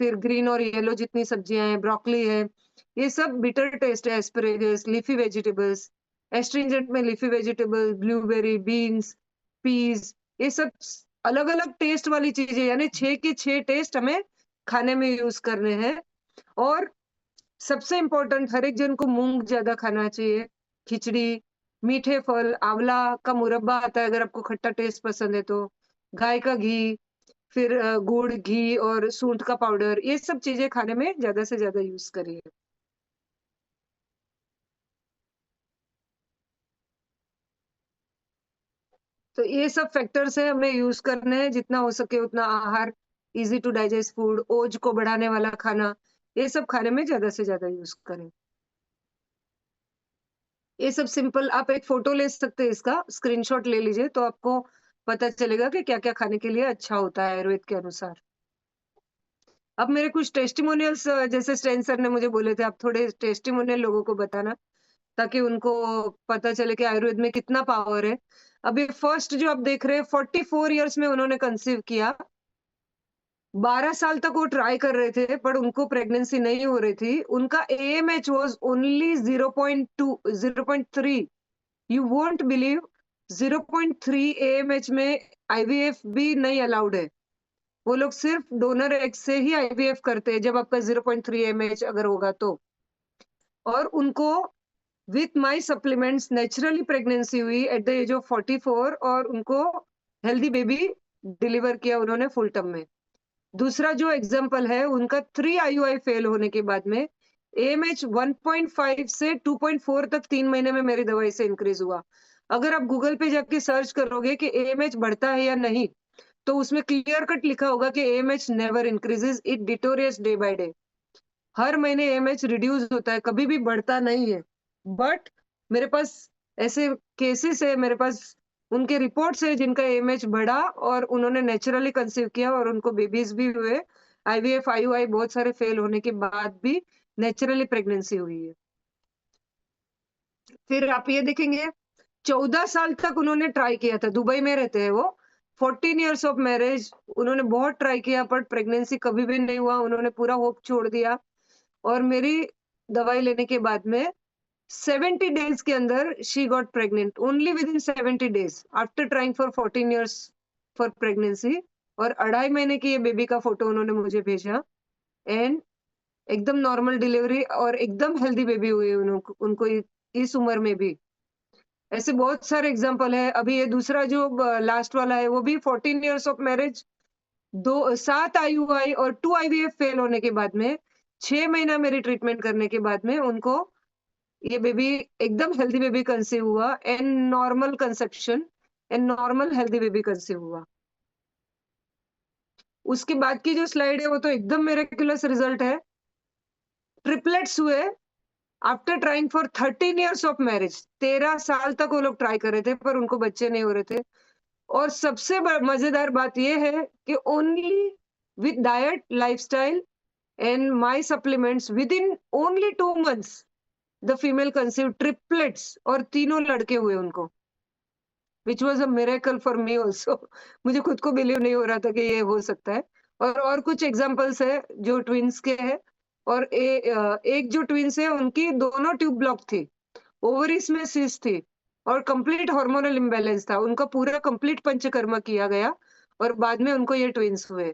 फिर ग्रीन और येलो जितनी सब्जियाँ हैं, ब्रोकोली है, ये सब बिटर टेस्ट है। एस्पैरागस, लीफी वेजिटेबल्स, एस्ट्रिंजेंट में leafy vegetable, blueberry, beans, peas, ये सब अलग-अलग टेस्ट वाली चीज़ें, यानी 6 के 6 टेस्ट हमें खाने में यूज़ करने हैं। और सबसे इम्पोर्टेंट हर एक जन को मूँग ज़्यादा खाना चाहिए, खिचड़ी, मीठे फल, आँवला का मुरब्बा आता है अगर आपको खट्टा टेस्ट पसंद है तो, गाय का घी, फिर गुड़, घी और सूंठ का पाउडर, ये सब चीज़ें खाने में ज़्यादा से ज़्यादा यूज़ करिए। तो ये सब फैक्टर्स हैं हमें यूज़ करने हैं, जितना हो सके उतना आहार, ईज़ी टू डाइजेस्ट फूड, ओज को बढ़ाने वाला खाना, ये सब खाने में ज़्यादा से ज़्यादा यूज़ करें। ये सब सिंपल आप एक फ़ोटो ले सकते हैं इसका, स्क्रीनशॉट ले लीजिए तो आपको पता चलेगा कि क्या-क्या खाने के लिए अच्छा होता है आयुर्वेद के अनुसार। अब मेरे कुछ टेस्टिमोनियल्स जैसे स्टेन सर ने मुझे बोले थे, आप थोड़े टेस्टिमोनियल लोगों को बताना, ताकि उनको पता चले कि आयुर्वेद में कितना पावर है। अभी फर्स्ट जो आप देख रहे हैं 44 इयर्स में उन्होंने कंसीव किया। 12 साल तक वो ट्राई कर रहे थे, पर उनको प्रेग्नेंसी नहीं हो रही थी। उनका AMH was only 0.2 0.3। You won't believe 0.3 AMH में आईवीएफ भी नहीं अलाउड है। वो लोग सिर्फ डोनर एग से ही आईवीएफ करते हैं जब आपका 0.3 एमएच अगर होगा तो। और उनको with my supplements naturally pregnancy हुई एट द एज ऑफ 44 और उनको हेल्दी बेबी डिलीवर किया उन्होंने फुल टर्म में। दूसरा जो एग्जांपल है उनका 3 आईयूआई फेल होने के बाद में एएमएच 1.5 से 2.4 तक 3 महीने में मेरी दवाई से इंक्रीज हुआ। अगर आप गूगल पे जाके सर्च करोगे कि एएमएच बढ़ता है या नहीं, तो उसमें क्लियर कट लिखा होगा कि AMH never increases, it deteriorates day by day. हर महीने एएमएच रिड्यूस होता है, कभी भी बढ़ता नहीं है। बट मेरे पास ऐसे केसेस है, मेरे पास उनके रिपोर्ट्स है जिनका एएमएच बढ़ा और उन्होंने नेचुरली कंसीव किया और उनको बेबीज भी हुए। आईवीएफ, आईयूआई बहुत सारे फेल होने के बाद भी नेचुरली प्रेगनेंसी हुई है। फिर आप ये देखेंगे 14 साल तक उन्होंने ट्राई किया था, दुबई में रहते हैं वो। 14 इयर्स ऑफ मैरिज उन्होंने बहुत ट्राई किया बट प्रेगनेंसी कभी भी नहीं हुआ, उन्होंने पूरा होप छोड़ दिया और मेरी दवाई लेने के बाद में 70 डेज़ के अंदर she got pregnant, only within 70 days after trying for 14 years for pregnancy. और 2.5 महीने की ये बेबी का फ़ोटो उन्होंने मुझे भेजा एंड एकदम नॉर्मल डिलीवरी और एकदम हेल्दी बेबी हुई उनको उनको इस उम्र में भी। ऐसे बहुत सारे एग्ज़ाम्पल हैं। अभी ये दूसरा जो लास्ट वाला है वो भी 14 इयर्स ऑफ मैरिज, 7 आईयूआई और 2 आईवीएफ फेल होने के बाद में 6 महीना मेरी ट्रीटमेंट करने के बाद में उनको ये बेबी एकदम हेल्दी बेबी कंसीव हुआ and normal conception and normal healthy baby conceive हुआ। उसके बाद की जो स्लाइड है वो तो एकदम मिरेकुलस रिजल्ट है। ट्रिपलेट्स हुए after trying for 13 years of marriage. 13 साल तक वो लोग ट्राई कर रहे थे पर उनको बच्चे नहीं हो रहे थे। और सबसे मजेदार बात ये है कि only with diet, lifestyle and my supplements with in only 2 months the female conceived triplets और तीनों लड़के हुए उनको, which was a miracle for me also. मुझे खुद को बिलीव नहीं हो रहा था कि ये हो सकता है। और कुछ एग्जांपल्स है जो ट्विन्स के हैं। और एक जो ट्विन्स है उनकी दोनों ट्यूब ब्लॉक थी, ओवरीज में सिस्ट थी और कंप्लीट हार्मोनल इम्बैलेंस था। उनका पूरा कंप्लीट पंचकर्मा किया गया और बाद में उनको ये ट्विन्स हुए।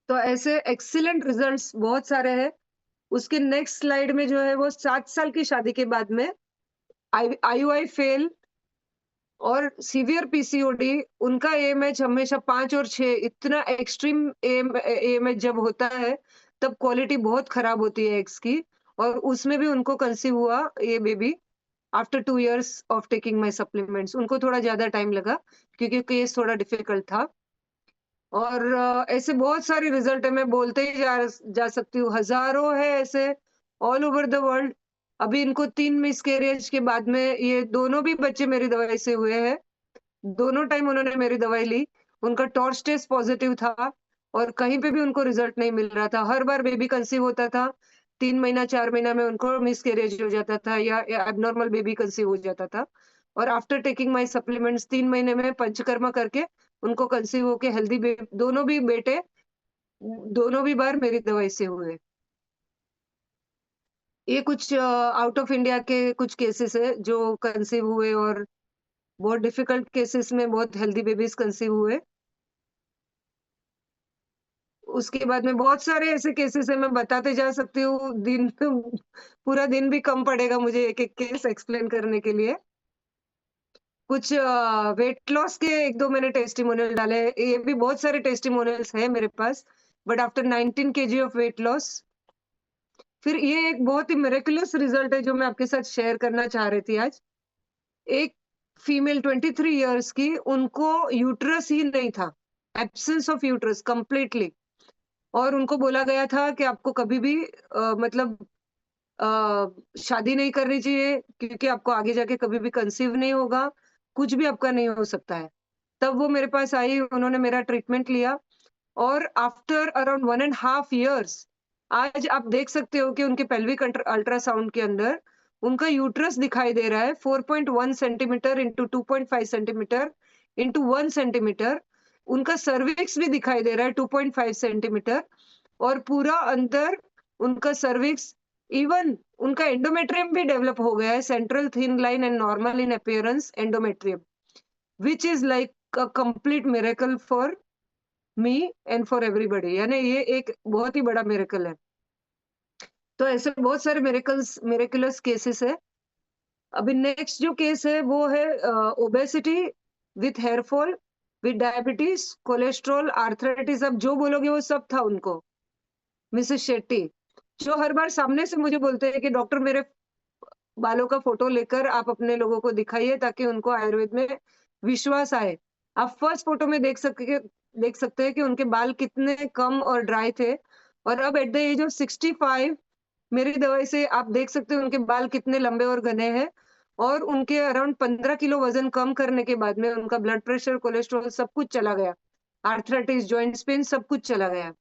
तो ऐसे एक्सीलेंट रिजल्ट्स बहुत सारे हैं। उसके नेक्स्ट स्लाइड में जो है वो 7 साल की शादी के बाद में आईयूआई फेल और सीवियर पीसीओडी। उनका एएमएच हमेशा 5 और 6 इतना एक्सट्रीम एएमएच जब होता है, तब क्वालिटी बहुत खराब होती है एग्स की। और उसमें भी उनको कंसीव हुआ ये baby after 2 years of taking my supplements. उनको थोड़ा ज़्यादा टाइम लगा क्योंकि केस थोड़ा डिफिकल्ट था। और ऐसे बहुत सारे रिजल्ट है, मैं बोलते ही जा सकती हूँ, हज़ारों है ऐसे ऑल ओवर द वर्ल्ड। अभी इनको 3 मिसकैरेज के बाद में ये दोनों भी बच्चे मेरी दवाई से हुए हैं। दोनों टाइम उन्होंने मेरी दवाई ली। उनका टॉर्च टेस्ट पॉज़िटिव था और कहीं पे भी उनको रिज़ल्ट नहीं मिल रहा था। हर बार बेबी कंसीव होता था, 3 महीना 4 महीना में उनको मिसकैरेज हो जाता था या एब्नॉर्मल बेबी कंसीव हो जाता था। और आफ्टर टेकिंग माय सप्लीमेंट्स 3 महीने में पंचकर्मा करके उनको कंसीव होके हेल्दी दोनों भी बेटे दोनों भी बार मेरी दवाई से हुए। ये कुछ आउट ऑफ इंडिया के कुछ केसेस है जो कंसीव हुए और बहुत डिफिकल्ट केसेस में बहुत हेल्दी बेबीज कंसीव हुए। उसके बाद में बहुत सारे ऐसे केसेस है, मैं बताते जा सकती हूँ। पूरा दिन भी कम पड़ेगा मुझे एक-एक केस एक्सप्लेन करने के लिए। कुछ वेट लॉस के 1-2 मैंने टेस्टिमोनियल डाले। ये भी बहुत सारे टेस्टिमोनियल्स हैं मेरे पास, but after 19 KG of weight loss. फिर ये एक बहुत ही मिरेकुलस रिजल्ट है जो मैं आपके साथ शेयर करना चाह रही थी आज। एक फीमेल 23 इयर्स की, उनको यूटेरस ही नहीं था, एब्सेंस ऑफ यूटेरस कंप्लीटली। और उनको बोला गया था कि आपको कभी भी मतलब शादी नहीं करनी चाहिए क्योंकि आपको आगे जाके कभी भी कंसीव नहीं होगा, कुछ भी आपका नहीं हो सकता है। तब वो मेरे पास आई, उन्होंने मेरा ट्रीटमेंट लिया और after around 1 and half years आज आप देख सकते हो कि उनके पेल्विक अल्ट्रासाउंड के अंदर उनका यूट्रस दिखाई दे रहा है 4.1 centimetre into 2.5 centimetre into 1 centimetre. उनका सर्विक्स भी दिखाई दे रहा है 2.5 सेंटीमीटर। और पूरा अंदर उनका सर्विक्स, इवन उनका एंडोमेट्रियम भी डेवलप हो गया है, central thin line and normal in appearance endometrium, which is like a complete miracle for me and for everybody. यानी ये एक बहुत ही बड़ा मिरेकल है। तो ऐसे बहुत सारे मिरेकुलस केसेस है। अभी नेक्स्ट जो केस है वो है obesity with hair fall, with diabetes, cholesterol, arthritis. अब जो बोलोगे वो सब था उनको। मिसेस शेट्टी, जो हर बार सामने से मुझे बोलते हैं कि डॉक्टर मेरे बालों का फोटो लेकर आप अपने लोगों को दिखाइए ताकि उनको आयुर्वेद में विश्वास आए। आप फर्स्ट फोटो में देख सकते हैं कि उनके बाल कितने कम और ड्राई थे। और अब एट द एज ऑफ 65 मेरी दवाई से आप देख सकते हो उनके बाल कितने लंबे और घने हैं। और उनके अराउंड 15 किलो वजन कम करने के बाद में उनका ब्लड प्रेशर, कोलेस्ट्रॉल सब कुछ चला गया। आर्थराइटिस, जॉइंट्स पेन सब कुछ चला गया।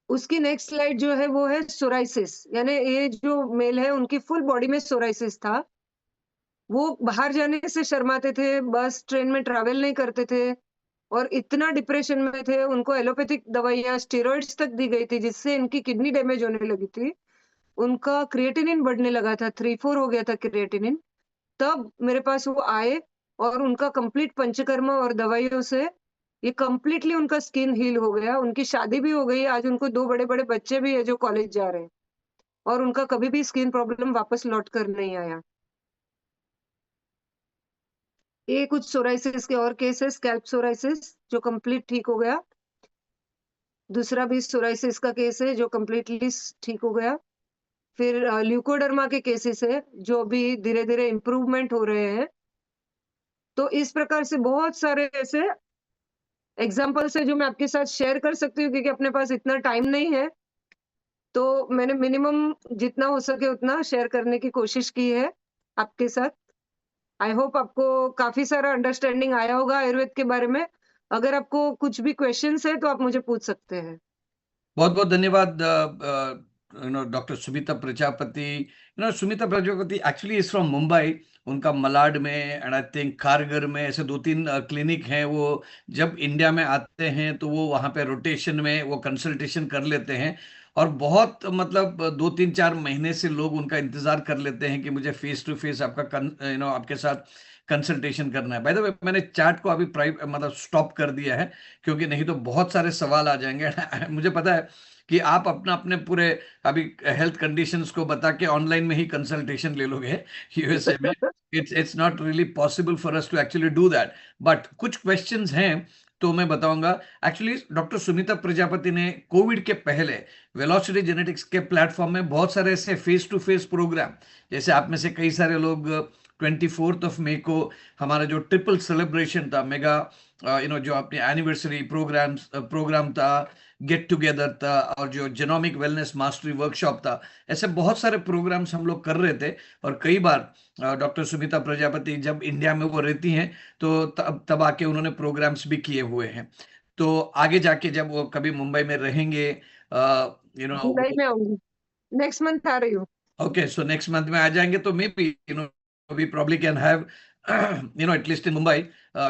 उसकी नेक्स्ट स्लाइड जो है वो है सोराइसिस। यानी ये जो मेल है उनकी फुल बॉडी में सोराइसिस था। वो बाहर जाने से शर्माते थे, बस ट्रेन में ट्रैवल नहीं करते थे और इतना डिप्रेशन में थे, उनको एलोपैथिक दवाइयाँ, स्टेरॉइड्स तक दी गई थी जिससे इनकी किडनी डैमेज होने लगी थी। उनका क्रिएटिनिन बढ़ने लगा था, 3-4 हो गया था क्रिएटिनिन। तब मेरे पास वो आए और उनका कंप्लीट पंचकर्मा और दवाइयों से ये कंप्लीटली उनका स्किन हील हो गया। उनकी शादी भी हो गई, आज उनको 2 बड़े-बड़े बच्चे भी हैं जो कॉलेज जा रहे हैं और उनका कभी भी स्किन प्रॉब्लम वापस लौट कर नहीं आया। ये कुछ सोराइसिस के और केस है, स्कैल्प सोराइसिस जो कंप्लीट ठीक हो गया। दूसरा भी सोराइसिस का केस है जो कंप्लीटली ठीक हो गया। फिर ल्यूकोडर्मा के केसेस है, जो भी धीरे-धीरे इम्प्रूवमेंट हो रहे हैं। तो इस प्रकार से बहुत सारे ऐसे एग्ज़ाम्पल्स हैं जो मैं आपके साथ शेयर कर सकती हूँ, क्योंकि अपने पास इतना टाइम नहीं है। तो मैंने मिनिमम जितना हो सके उतना शेयर करने की कोशिश की है आपके साथ। आई होप आपको काफ़ी सारा अंडरस्टैंडिंग आया होगा आयुर्वेद के बारे में। अगर आपको कुछ भी क्वेश्चन्स है तो आप मुझे पूछ सकते हैं। बहुत बहुत धन्यवाद doctor Sumita Prajapati. Sumita Prajapati actually is from Mumbai. उनका मलाड में एंड आई थिंक कारगर में ऐसे 2-3 क्लिनिक हैं। वो जब इंडिया में आते हैं तो वो वहाँ पे रोटेशन में वो कंसल्टेशन कर लेते हैं। और बहुत मतलब 2-3-4 महीने से लोग उनका इंतजार कर लेते हैं कि मुझे फेस टू फेस आपका आपके साथ कंसल्टेशन करना है। बाय द वे, मैंने चैट को अभी मतलब स्टॉप कर दिया है, क्योंकि नहीं तो बहुत सारे सवाल आ जाएंगे। मुझे पता है कि आप अपना अपने पूरे अभी हेल्थ कंडीशंस को बता के ऑनलाइन में ही कंसल्टेशन ले लोगे यूएसए में। It's not really possible for us to actually do that, but कुछ क्वेश्चंस हैं तो मैं बताऊंगा। एक्चुअली डॉक्टर सुनीता प्रजापति ने कोविड के पहले वेलोसिटी जेनेटिक्स के प्लेटफॉर्म में बहुत सारे ऐसे फेस टू फेस प्रोग्राम, जैसे आप में से कई सारे लोग 24 मई को हमारा जो ट्रिपल सेलिब्रेशन था, मेगा जो अपनी एनिवर्सरी प्रोग्राम था, गेट टुगेदर था, और जो जेनोमिक वेलनेस मास्टरी वर्कशॉप था, ऐसे बहुत सारे प्रोग्राम्स हम लोग कर रहे थे। और कई बार डॉक्टर सुमिता प्रजापति जब इंडिया में वो रहती हैं तो तब आके उन्होंने प्रोग्राम्स भी किए हुए हैं। तो आगे जाके जब वो कभी मुंबई में रहेंगे, यू नो जुलाई में आऊँगी, नेक्स्ट मंथ आ रही हूँ। ओके, सो नेक्स्ट मंथ में आ जाएंगे तो maybe we probably can have at least in Mumbai,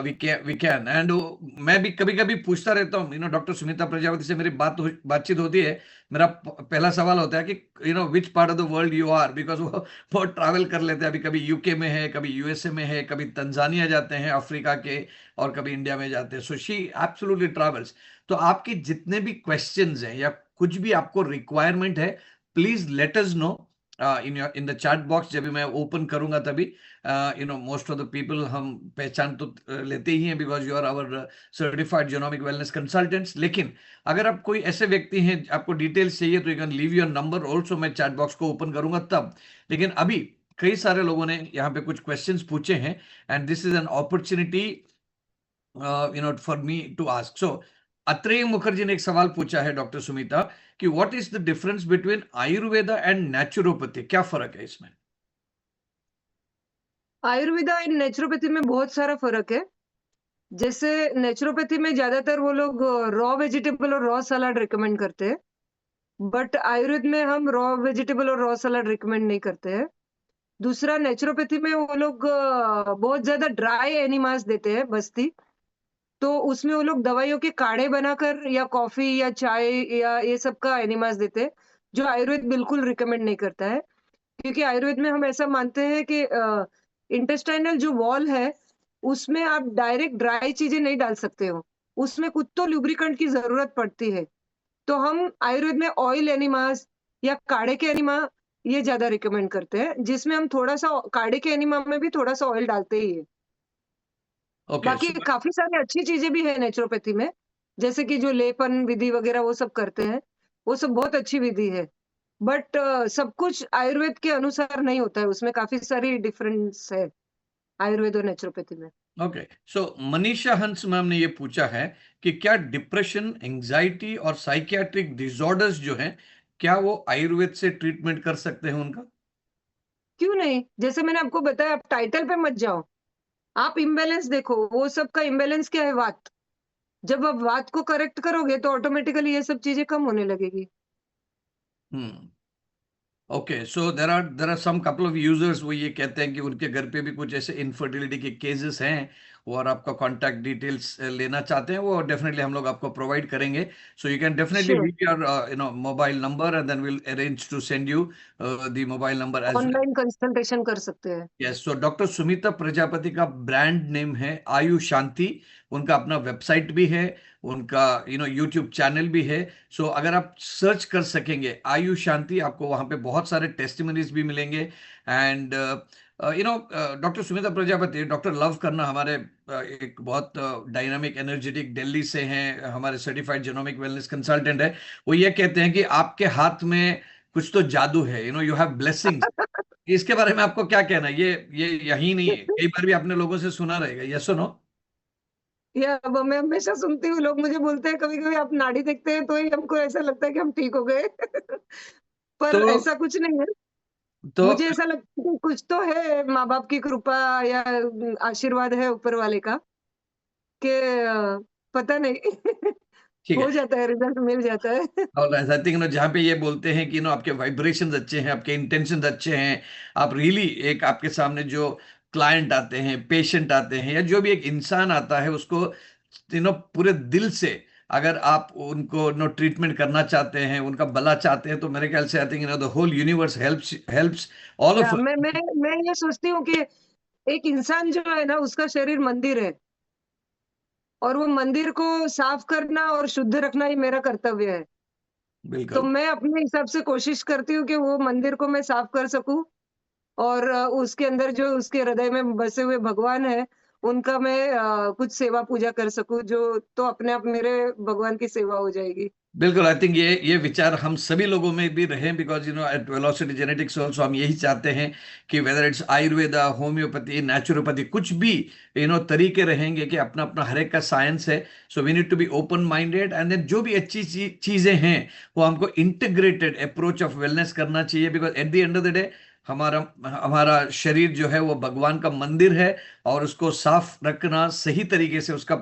we can and मैं भी कभी कभी पूछता रहता हूँ, डॉक्टर सुमिता प्रजापति से मेरी बातचीत होती है। मेरा पहला सवाल होता है कि which part of the world you are, because वो बहुत ट्रैवल कर लेते हैं। अभी कभी यूके में है, कभी यूएसए में है, कभी तंजानिया जाते हैं अफ्रीका के, और कभी इंडिया में जाते हैं। So she absolutely travels. तो आपके जितने भी क्वेश्चंस हैं या कुछ भी आपको रिक्वायरमेंट है, please let us know in the chat box. जब भी मैं ओपन करूंगा तभी मोस्ट ऑफ द पीपल हम पहचान तो लेते ही हैं, because you are our certified genomic wellness consultants. लेकिन अगर आप कोई ऐसे व्यक्ति हैं आपको डिटेल्स चाहिए तो you can leave your number also. मैं चैट बॉक्स को ओपन करूंगा तब। लेकिन अभी कई सारे लोगों ने यहाँ पे कुछ क्वेश्चंस पूछे हैं, and this is an opportunity for me to ask. So Atreya Mukherjee ने एक सवाल पूछा है डॉक्टर सुमिता कि what is the difference between Ayurveda and naturopathy, क्या फर्क है इसमें? आयुर्वेदा एंड नेचुरोपैथी में बहुत सारा फ़र्क है। जैसे नेचुरोपैथी में ज़्यादातर वो लोग रॉ वेजिटेबल और रॉ सलाद रिकमेंड करते हैं। बट आयुर्वेद में हम रॉ वेजिटेबल और रॉ सलाद रिकमेंड नहीं करते हैं। दूसरा, नेचुरोपैथी में वो लोग बहुत ज़्यादा ड्राई एनिमास देते हैं, बस्ती। तो उसमें वो लोग दवाइयों के काढ़े बनाकर या कॉफ़ी या चाय या ये सब का एनिमास देते हैं, जो आयुर्वेद बिल्कुल रिकमेंड नहीं करता है। क्योंकि आयुर्वेद में हम ऐसा मानते हैं कि इंटेस्टाइनल जो वॉल है, उसमें आप डायरेक्ट ड्राई चीज़ें नहीं डाल सकते हो। उसमें कुछ तो लुब्रिकेंट की ज़रूरत पड़ती है। तो हम आयुर्वेद में ऑयल एनिमास या काढ़े के एनिमा ये ज़्यादा रिकमेंड करते हैं, जिसमें हम थोड़ा-सा काढ़े के एनिमा में भी थोड़ा-सा ऑयल डालते ही हैं। ओके, बाकी काफ़ी सारी अच्छी चीज़ें भी हैं नेचुरोपैथी में, जैसे कि जो लेपन विधि वगैरह वो सब करते हैं, वो सब बहुत अच्छी विधि है। बट सब कुछ आयुर्वेद के अनुसार नहीं होता है, उसमें काफ़ी सारी डिफरेंस है, आयुर्वेद और नेचुरोपैथी में। ओके। सो मनीषा हंस मैम ने ये पूछा है कि क्या डिप्रेशन, एंजाइटी और साइकियाट्रिक डिसऑर्डर्स जो हैं, क्या वो आयुर्वेद से ट्रीटमेंट कर सकते हैं उनका? क्यों नहीं? जैसे मैंने आपको बताया, आप टाइटल पे मत जाओ, आप इम्बैलेंस देखो, वो सब का इम्बैलेंस क्या है? वात। जब आप वात को करेक्ट करोगे, तो ऑटोमेटिकली ये सब चीज़ें कम होने लगेगी। Hmm. Okay, so there are some couple of users, वो ये कहते हैं कि उनके घर पे भी कुछ ऐसे इनफर्टिलिटी के केसेस हैं, और आपका कांटेक्ट डिटेल्स लेना चाहते हैं, वो डेफिनेटली हम लोग आपको प्रोवाइड करेंगे। So you can definitely sure, leave your mobile number and then will arrange to send you the mobile number as well. Online consultation कर सकते हैं। Yes, so doctor Sumita Prajapati का ब्रांड नेम है आयु शांति। उनका अपना वेबसाइट भी है, उनका यूट्यूब चैनल भी है। सो अगर आप सर्च कर सकेंगे आयु शांति, आपको वहां पे बहुत सारे टेस्टिमनीज भी मिलेंगे। And doctor Sumita Prajapati, doctor love करना हमारे एक बहुत डायनामिक एनर्जेटिक दिल्ली से हैं, हमारे सर्टिफाइड जेनोमिक वेलनेस कंसल्टेंट है। वो ये कहते हैं कि आपके हाथ में कुछ तो जादू है, यू हैव ब्लेसिंग्स। इसके बारे में आपको क्या कहना है? ये यही नहीं है, कई बार भी आपने लोगों से सुना रहेगा, यस और नो? या अब मैं हमेशा सुनती हूँ, लोग मुझे बोलते हैं कभी कभी आप नाड़ी देखते हैं तो ही हमको ऐसा लगता है कि हम ठीक हो गए। तो पर ऐसा कुछ नहीं है। तो मुझे ऐसा लगता है कि कुछ तो है, माँ बाप की कृपा या आशीर्वाद है ऊपर वाले का, कि पता नहीं। ठीक है। हो जाता है, रिजल्ट मिल जाता है। और आई थिंक जहाँ पे ये बोलते हैं कि आपके वाइब्रेशंस अच्छे हैं, आपके इंटेंशंस अच्छे हैं, आप रियली एक आपके सामने जो क्लाइंट आते हैं, पेशेंट आते हैं, या जो भी एक इंसान आता है उसको पूरे दिल से अगर आप उनको ट्रीटमेंट करना चाहते हैं, उनका भला चाहते हैं, तो मेरे ख्याल से I think the whole universe helps all of या मैं ये सोचती हूँ कि एक इंसान जो है ना, उसका शरीर मंदिर है, और वो मंदिर को साफ करना और शुद्ध रखना ही मेरा कर्तव्य है। तो बिल्कुल। मैं अपने हिसाब से कोशिश करती हूँ कि वो मंदिर को मैं साफ कर सकूं, और उसके अंदर जो उसके हृदय में बसे हुए भगवान है, उनका मैं कुछ सेवा पूजा कर सकूं, जो तो अपने आप मेरे भगवान की सेवा हो जाएगी। बिल्कुल, आई थिंक ये विचार हम सभी लोगों में भी रहे, because at velocity genetics also हम यही चाहते हैं कि whether it's Ayurveda, homeopathy, naturopathy, कुछ भी तरीके रहेंगे कि अपना अपना हर एक का साइंस है। So we need to be open minded, and then जो भी अच्छी चीजें हैं वो हमको इंटीग्रेटेड अप्रोच ऑफ वेलनेस करना चाहिए, because at the end of the day हमारा हमारा शरीर जो है वो भगवान का मंदिर है, और उसको साफ रखना, सही तरीके से उसका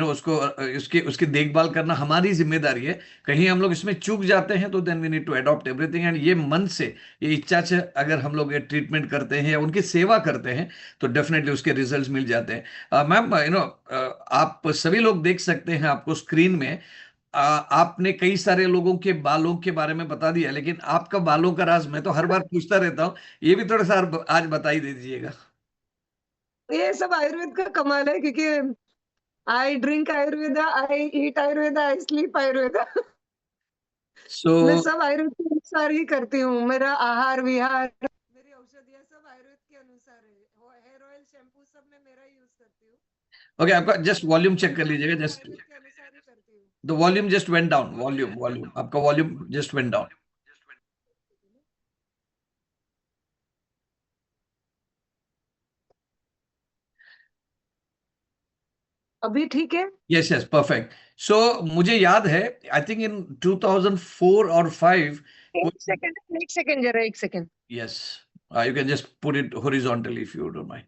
उसको उसकी उसकी देखभाल करना हमारी जिम्मेदारी है। कहीं हम लोग इसमें चूक जाते हैं तो then we need to adopt everything, and ये मन से, ये इच्छा से अगर हम लोग ये ट्रीटमेंट करते हैं या उनकी सेवा करते हैं, तो डेफिनेटली उसके रिजल्ट्स मिल जाते हैं। मैम, आप सभी लोग देख सकते हैं आपको स्क्रीन में। आपने कई सारे लोगों के बालों के बारे में बता दिया, लेकिन आपका बालों का राज मैं तो हर बार पूछता रहता हूँ, ये भी थोड़ा सा आज बता ही दीजिएगा। ये सब आयुर्वेद का कमाल है, क्योंकि I drink Ayurveda, I eat Ayurveda, I sleep Ayurveda. So मैं सब आयुर्वेद के अनुसार ही करती हूँ। मेरा आहार विहार, मेरी औषधियाँ सब आयुर्वेद के अनुसार है। हेयर ऑयल, शैम्पू सब मैं मेरा यूज करती हूँ। ओके, आपका और जस्ट वॉल्यूम चेक कर सब लीजिएगा, मैं जस्ट आयुर्वेद के अनुसार ही करती हूँ। The volume just went down, volume volume आपका वॉल्यूम जस्ट वेंट डाउन। अभी ठीक है? Yes yes, perfect. सो मुझे याद है, आई थिंक इन 2004 और 5, एक सेकंड जरा, एक second. Yes, you can just put it horizontally if you don't mind.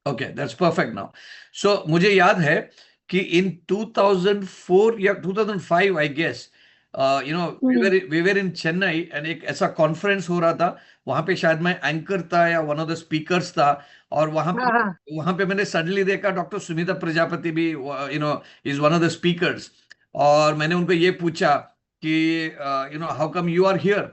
Okay, that's perfect now. So मुझे याद है कि इन 2004 या 2005 I guess, we were in Chennai, and एक ऐसा कॉन्फ्रेंस हो रहा था, वहां पे शायद मैं एंकर था या वन ऑफ द स्पीकर्स था, और हाँ हाँ। वहां पे मैंने सडनली देखा डॉक्टर सुनीता प्रजापति भी is one of the speakers, और मैंने उनको ये पूछा कि how come you are here.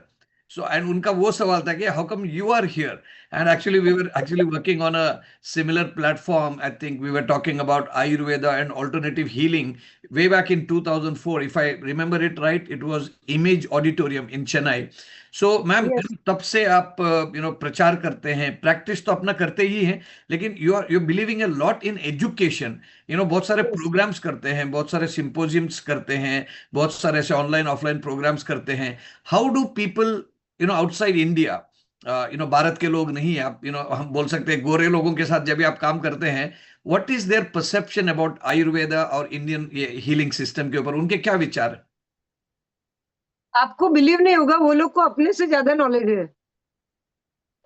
So and उनका वो सवाल था कि how come you are here, and actually we were actually working on a similar platform. I think we were talking about ayurveda and alternative healing way back in 2004, if I remember it right. It was Image Auditorium in Chennai. So ma'am, yes. तब से आप प्रचार करते हैं, practice तो अपना करते ही हैं, लेकिन you believing a lot in education, बहुत सारे यस। प्रोग्राम्स करते हैं, बहुत सारे सिंपोजियम्स करते हैं, बहुत सारे ऐसे ऑनलाइन ऑफलाइन प्रोग्राम्स करते हैं। How do people outside India, Bharat के लोग नहीं, आप हम बोल सकते हैं गोरे लोगों के साथ जब भी आप काम करते हैं, what is their perception about Ayurveda और इंडियन हीलिंग सिस्टम के ऊपर, उनके क्या विचार है? आपको बिलीव नहीं होगा, वो लोग को अपने से ज्यादा नॉलेज है।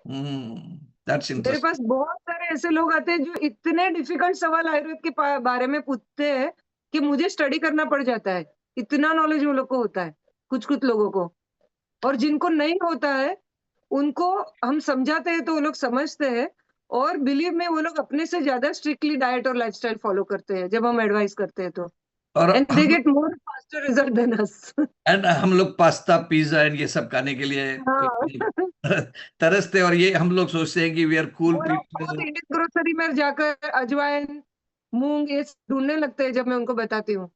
दैट्स मेरे इंटरेस्टिंग। पास बहुत सारे ऐसे लोग आते हैं जो इतने डिफिकल्ट सवाल आयुर्वेद के बारे में पूछते हैं कि मुझे स्टडी करना पड़ जाता है। इतना नॉलेज वो लोग को होता है, कुछ कुछ लोगों को। और जिनको नहीं होता है, उनको हम समझाते हैं तो वो लोग समझते हैं। और बिलीव में वो लोग अपने से ज्यादा स्ट्रिक्टली डाइट और लाइफस्टाइल फॉलो करते हैं जब हम एडवाइस करते हैं तो। और and they get more faster result than us. हम लोग पास्ता पिज्जा एंड ये सब खाने के लिए हाँ। तरसते, और ये हम लोग सोचते हैं कि वी आर कूल वो लोग खुद पीपल। इंडियन ग्रोसरी में जाकर अजवाइन, मूंग ये सब ढूंढने लगते हैं जब मैं उनको बताती हूँ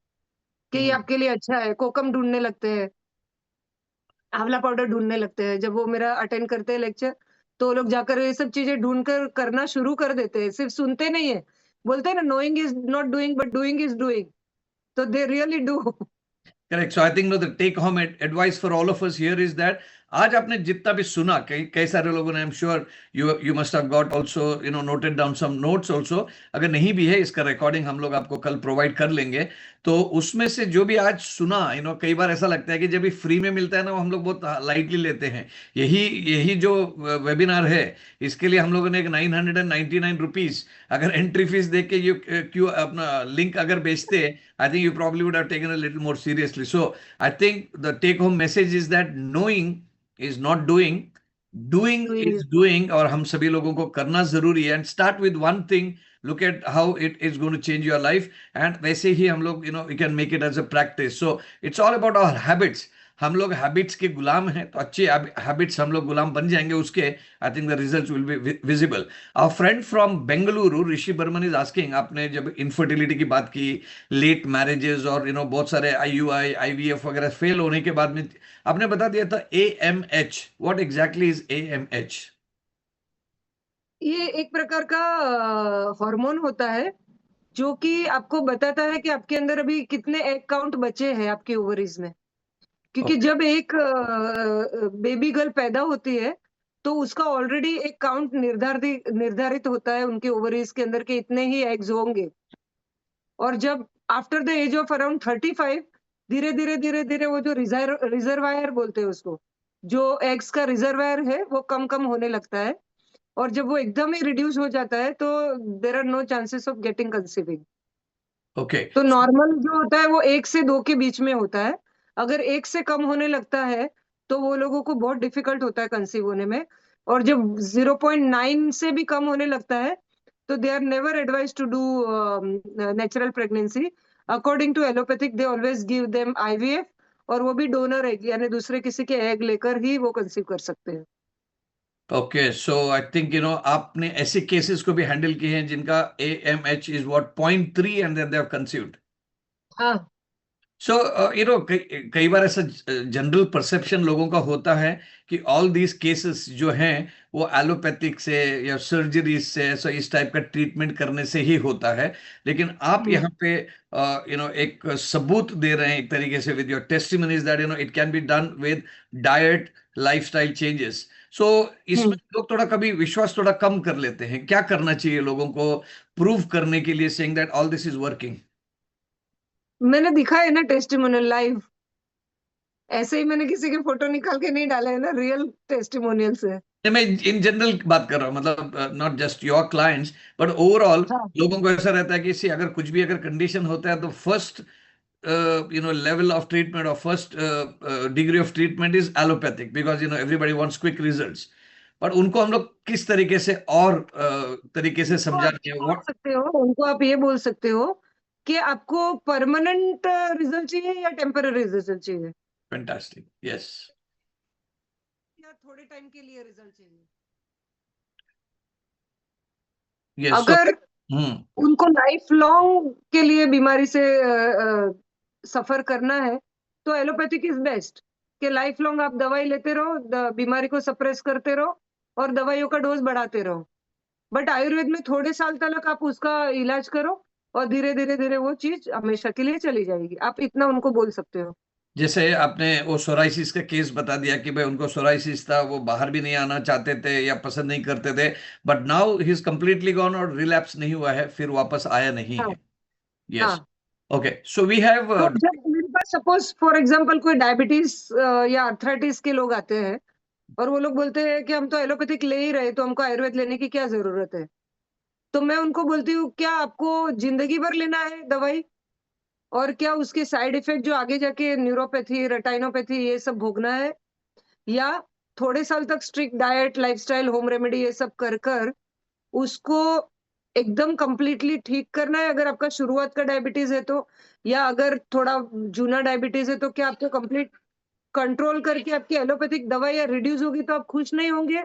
कि ये आपके लिए अच्छा है। कोकम ढूंढने लगते हैं, आंवला पाउडर ढूंढने लगते हैं। जब वो मेरा अटेंड करते हैं लेक्चर, तो वो लोग जाकर ये सब चीजें ढूंढ कर करना शुरू कर देते हैं। सिर्फ सुनते नहीं है। बोलते हैं ना, knowing is not doing but doing is doing. तो they really do. Correct. So I think no the take home advice for all of us here is that आज आपने जितना भी सुना, कई सारे लोगों ने, I am sure you must have got also noted down some notes also. अगर नहीं भी है, इसका रिकॉर्डिंग हम लोग आपको कल प्रोवाइड कर लेंगे. तो उसमें से जो भी आज सुना, कई बार ऐसा लगता है कि जब भी फ्री में मिलता है ना, वो हम लोग बहुत लाइटली लेते हैं. यही यही जो वेबिनार है, इसके लिए हम लोगों ने एक 999 रुपीज अगर एंट्री फीस देख के क्यों अपना लिंक अगर बेचते, I think you probably would have taken a little more seriously. So I think the take home message is that knowing is not doing, doing Doing is it. doing. और हम सभी लोगों को करना जरूरी है. And start with one thing, look at how it is going to change your life. And वैसे ही हम लोग we can make it as a practice. So it's all about our habits. हम लोग हैबिट्स के गुलाम हैं, तो अच्छी हैबिट्स हम लोग गुलाम बन जाएंगे उसके. I think the results will be visible. Our friend from Bengaluru, Rishi Burman, is asking, आपने जब इनफर्टिलिटी की बात की, लेट मैरिजेस और बहुत सारे आईयूआई आईवीएफ वगैरह फेल होने के बाद में आपने बता दिया था AMH. What exactly is AMH? ये एक प्रकार का हार्मोन होता है जो कि आपको बताता है कि आपके अंदर अभी कितने एग काउंट बचे हैं आपके ओवरीज में. क्योंकि ओके. जब एक बेबी गर्ल पैदा होती है तो उसका ऑलरेडी एक काउंट निर्धारित होता है उनके ओवरीज के अंदर के इतने ही एग्स होंगे. और जब after the age of around 35 धीरे धीरे धीरे धीरे वो जो रिजर्वायर बोलते हैं उसको, जो एग्स का रिजर्वायर है वो कम कम होने लगता है. और जब वो एकदम ही रिड्यूस हो जाता है तो there are no chances of getting conceiving. Okay. तो नॉर्मल जो होता है वो 1 से 2 के बीच में होता है. अगर 1 से कम होने लगता है तो वो लोगों को बहुत डिफिकल्ट होता है कंसीव होने में. और जब 0.9 से भी कम होने लगता है तो they are never advise to do natural pregnancy. According to allopathic they always give them IVF, और वो भी डोनर एग यानी दूसरे किसी के एग लेकर ही वो कंसीव कर सकते हैं. ओके. सो आई थिंक आपने ऐसे केसेस को भी हैंडल किए हैं जिनका AMH is what 0.3 and then they have conceived. हाँ. सो कई बार ऐसा जनरल परसेप्शन लोगों का होता है कि ऑल दीज केसेस जो हैं वो एलोपैथिक से या सर्जरी से, ऐसा इस टाइप का ट्रीटमेंट करने से ही होता है. लेकिन आप यहाँ पे एक सबूत दे रहे हैं एक तरीके से with your testimonies that it can be done with diet, lifestyle changes. So इसमें लोग थोड़ा कभी विश्वास थोड़ा कम कर लेते हैं. क्या करना चाहिए लोगों को प्रूव करने के लिए, saying that all this is working? मैंने दिखा है ना टेस्टिमोनियल लाइव. ऐसे ही मैंने किसी के फोटो निकाल के नहीं डाले है ना, रियल टेस्टिमोनियल से. मैं इन जनरल बात कर रहा हूँ, मतलब not just your clients but overall. हाँ. लोगों को ऐसा रहता है कि अगर कुछ भी अगर कंडीशन होता है तो फर्स्ट लेवल ऑफ ट्रीटमेंट और first degree of treatment is allopathic, because everybody wants quick results. पर उनको हम लोग किस तरीके से और तरीके से उनको आप समझाते ये हैं? बोल सकते हो उनको आप ये बोल सकते हो कि आपको परमानेंट रिजल्ट चाहिए या टेम्पररी रिजल्ट चाहिए, फैंटास्टिक. यस. या थोड़े टाइम के लिए रिजल्ट चाहिए. यस. सो अगर उनको लाइफ लॉन्ग के लिए बीमारी से सफर करना है तो एलोपैथिक इज बेस्ट. कि लाइफ लॉन्ग आप दवाई लेते रहो, बीमारी को सप्रेस करते रहो और दवाइयों का डोज बढ़ाते रहो. बट आयुर्वेद में थोड़े साल तक आप उसका इलाज करो और धीरे धीरे धीरे वो चीज हमेशा के लिए चली जाएगी. आप इतना उनको बोल सकते हो. जैसे आपने वो सोराइसिस का केस बता दिया कि भाई उनको सोराइसिस था, वो बाहर भी नहीं आना चाहते थे या पसंद नहीं करते थे, but now he is completely gone और रिलैप्स नहीं हुआ है, फिर वापस आया नहीं हाँ. है. यस. हाँ. ओके. सो वी हैव तो जब मेरे पास सपोज फॉर एग्जांपल कोई डायबिटीज या अर्थराइटिस के लोग आते हैं और वो लोग बोलते हैं कि हम तो एलोपैथिक ले ही रहे तो हमको आयुर्वेद लेने की क्या जरूरत है, तो मैं उनको बोलती हूँ क्या आपको जिंदगी भर लेना है दवाई, और क्या उसके साइड इफेक्ट जो आगे जाके न्यूरोपैथी, रेटाइनोपैथी ये सब भोगना है, या थोड़े साल तक strict diet, lifestyle, home remedy ये सब कर कर उसको एकदम कंप्लीटली ठीक करना है. अगर आपका शुरुआत का डायबिटीज है तो, या अगर थोड़ा जूना डायबिटीज है तो क्या आपको कंप्लीट कंट्रोल करके आपकी एलोपैथिक दवाइयाँ रिड्यूस होगी तो आप खुश नहीं होंगे,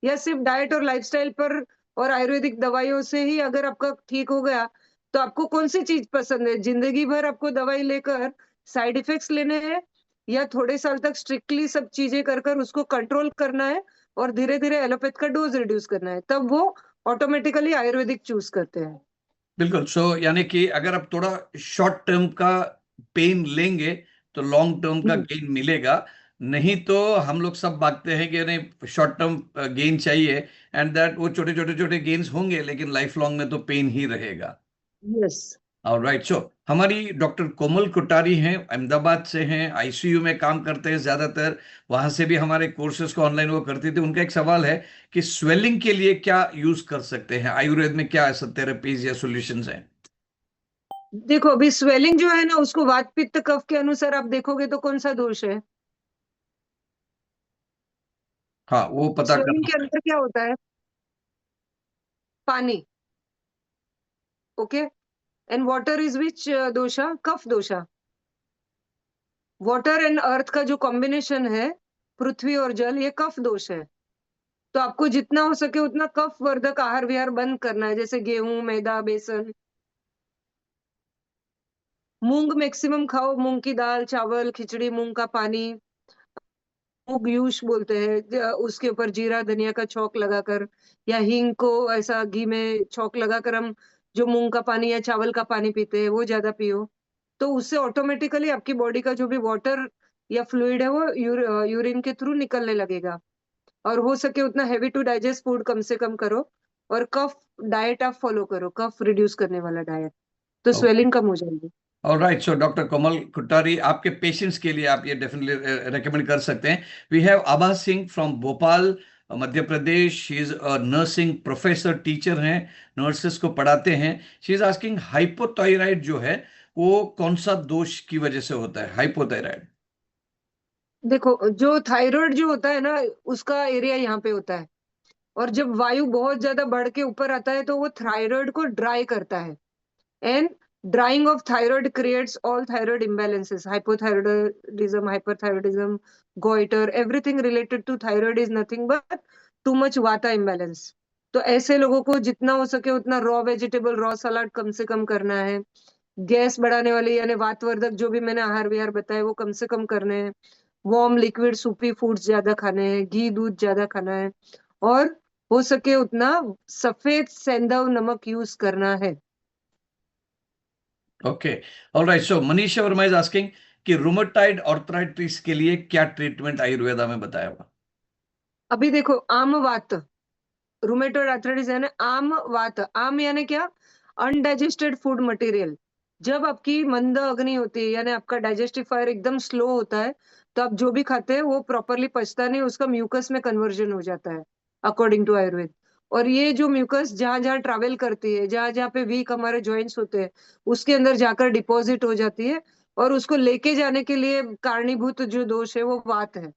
या सिर्फ डाइट और लाइफस्टाइल पर और आयुर्वेदिक दवाइयों से ही अगर आपका ठीक हो गया, तो आपको कौन सी चीज पसंद है? जिंदगी भर आपको दवाई लेकर साइड इफेक्ट्स लेने हैं, या थोड़े साल तक स्ट्रिक्टली सब चीजें कर कर उसको कंट्रोल करना है और धीरे धीरे एलोपैथ का डोज रिड्यूस करना है? तब वो ऑटोमेटिकली आयुर्वेदिक चूज करते हैं. बिल्कुल. सो यानी कि अगर आप थोड़ा शॉर्ट टर्म का पेन लेंगे तो लॉन्ग टर्म का हम्म, गेन मिलेगा। नहीं तो हम लोग सब भागते हैं कि नहीं शॉर्ट टर्म गेन चाहिए, एंड दैट वो छोटे छोटे छोटे गेन्स होंगे लेकिन लाइफ लॉन्ग में तो पेन ही रहेगा। यस। ऑलराइट, सो हमारी डॉक्टर कोमल कोठारी हैं, अहमदाबाद से हैं, आईसीयू में काम करते हैं ज्यादातर, वहां से भी हमारे कोर्सेज को ऑनलाइन वो करती थी। उनका एक सवाल है कि स्वेलिंग के लिए क्या यूज कर सकते हैं, आयुर्वेद में क्या ऐसा थेरेपीज या सॉल्यूशंस हैं? देखो अभी स्वेलिंग जो है ना, उसको वात पित्त कफ के अनुसार आप देखोगे तो कौन सा दोष है। हाँ, वो पता स्वेलिंग करना के अंदर क्या होता है? पानी। Okay. And water is which dosha? Kapha दोषा। वाटर एंड अर्थ का जो कॉम्बिनेशन है, पृथ्वी और जल, ये कफ दोष है। तो आपको जितना हो सके उतना कफ वर्धक आहार विहार बंद करना है, जैसे गेहूं, मैदा, बेसन। मूंग मैक्सिमम खाओ, मूंग की दाल, चावल, खिचड़ी, मूंग का पानी। मूंग यूश बोलते हैं, उसके ऊपर जीरा धनिया का छौंक लगाकर, या हींग को ऐसा घी में छौंक लगाकर हम जो मूंग का पानी या चावल का पानी पीते हैं वो ज्यादा पियो। तो उससे ऑटोमेटिकली आपकी बॉडी का जो भी वाटर या फ्लूइड है वो यूरिन के थ्रू निकलने लगेगा। और हो सके उतना हैवी टू डाइजेस्ट फूड कम से कम करो। और कफ डाइट आप फॉलो करो, कफ रिड्यूस करने वाला डाइट। तो स्वेलिंग कम हो जाएगी। ऑलराइट, सो डॉक्टर कोमल कुट्टारी, आपके पेशेंट्स के लिए आप ये डेफिनेटली रेकमेंड कर सकते हैं। We have Abha Singh from Bhopal, Madhya Pradesh. She is a nursing professor, teacher हैं, नर्सेस को पढ़ाते हैं। शी इज आस्किंग हाइपोथायराइड जो है वो कौन सा दोष की वजह से होता है, हाइपोथायराइड? देखो जो थायराइड जो होता है ना, उसका एरिया यहाँ पे होता है। और जब वायु बहुत ज्यादा बढ़ के ऊपर आता है तो वो थायराइड को ड्राई करता है। And drying of thyroid creates all thyroid imbalances, hypothyroidism, hyperthyroidism, goiter, everything related to thyroid is nothing but too much vata imbalance. तो ऐसे लोगों को जितना हो सके उतना रॉ वेजिटेबल, रॉ सलाद कम से कम करना है। गैस बढ़ाने वाले यानी वातवर्धक जो भी मैंने आहार विहार बताए वो कम से कम करने हैं। वार्म लिक्विड सूपी फूड्स ज्यादा खाने हैं, घी दूध ज्यादा खाना है। और हो सके उतना सफेद सेंधव नमक यूज करना है। Okay, alright, so Manisha Verma is asking कि रूमेटाइड आर्थराइटिस के लिए क्या ट्रीटमेंट आयुर्वेदा में बताया हुआ? अभी देखो आम वात, रूमेटोइड आर्थराइटिस है ना, आम वात। आम यानी क्या? Undigested food material. जब आपकी मंद अग्नि होती है यानी आपका डाइजेस्टिव फायर एकदम स्लो होता है, तो आप जो भी खाते हैं वो प्रॉपरली पचता नहीं, उसका म्यूकस में कन्वर्जन हो जाता है अकॉर्डिंग टू आयुर्वेद। और ये जो म्यूकस जहां जहां ट्रैवल करती है, जहां जहां पे वीक हमारे जॉइंट्स होते हैं, उसके अंदर जाकर डिपॉजिट हो जाती है। और उसको लेके जाने के लिए कारणीभूत जो दोष है वो वात है।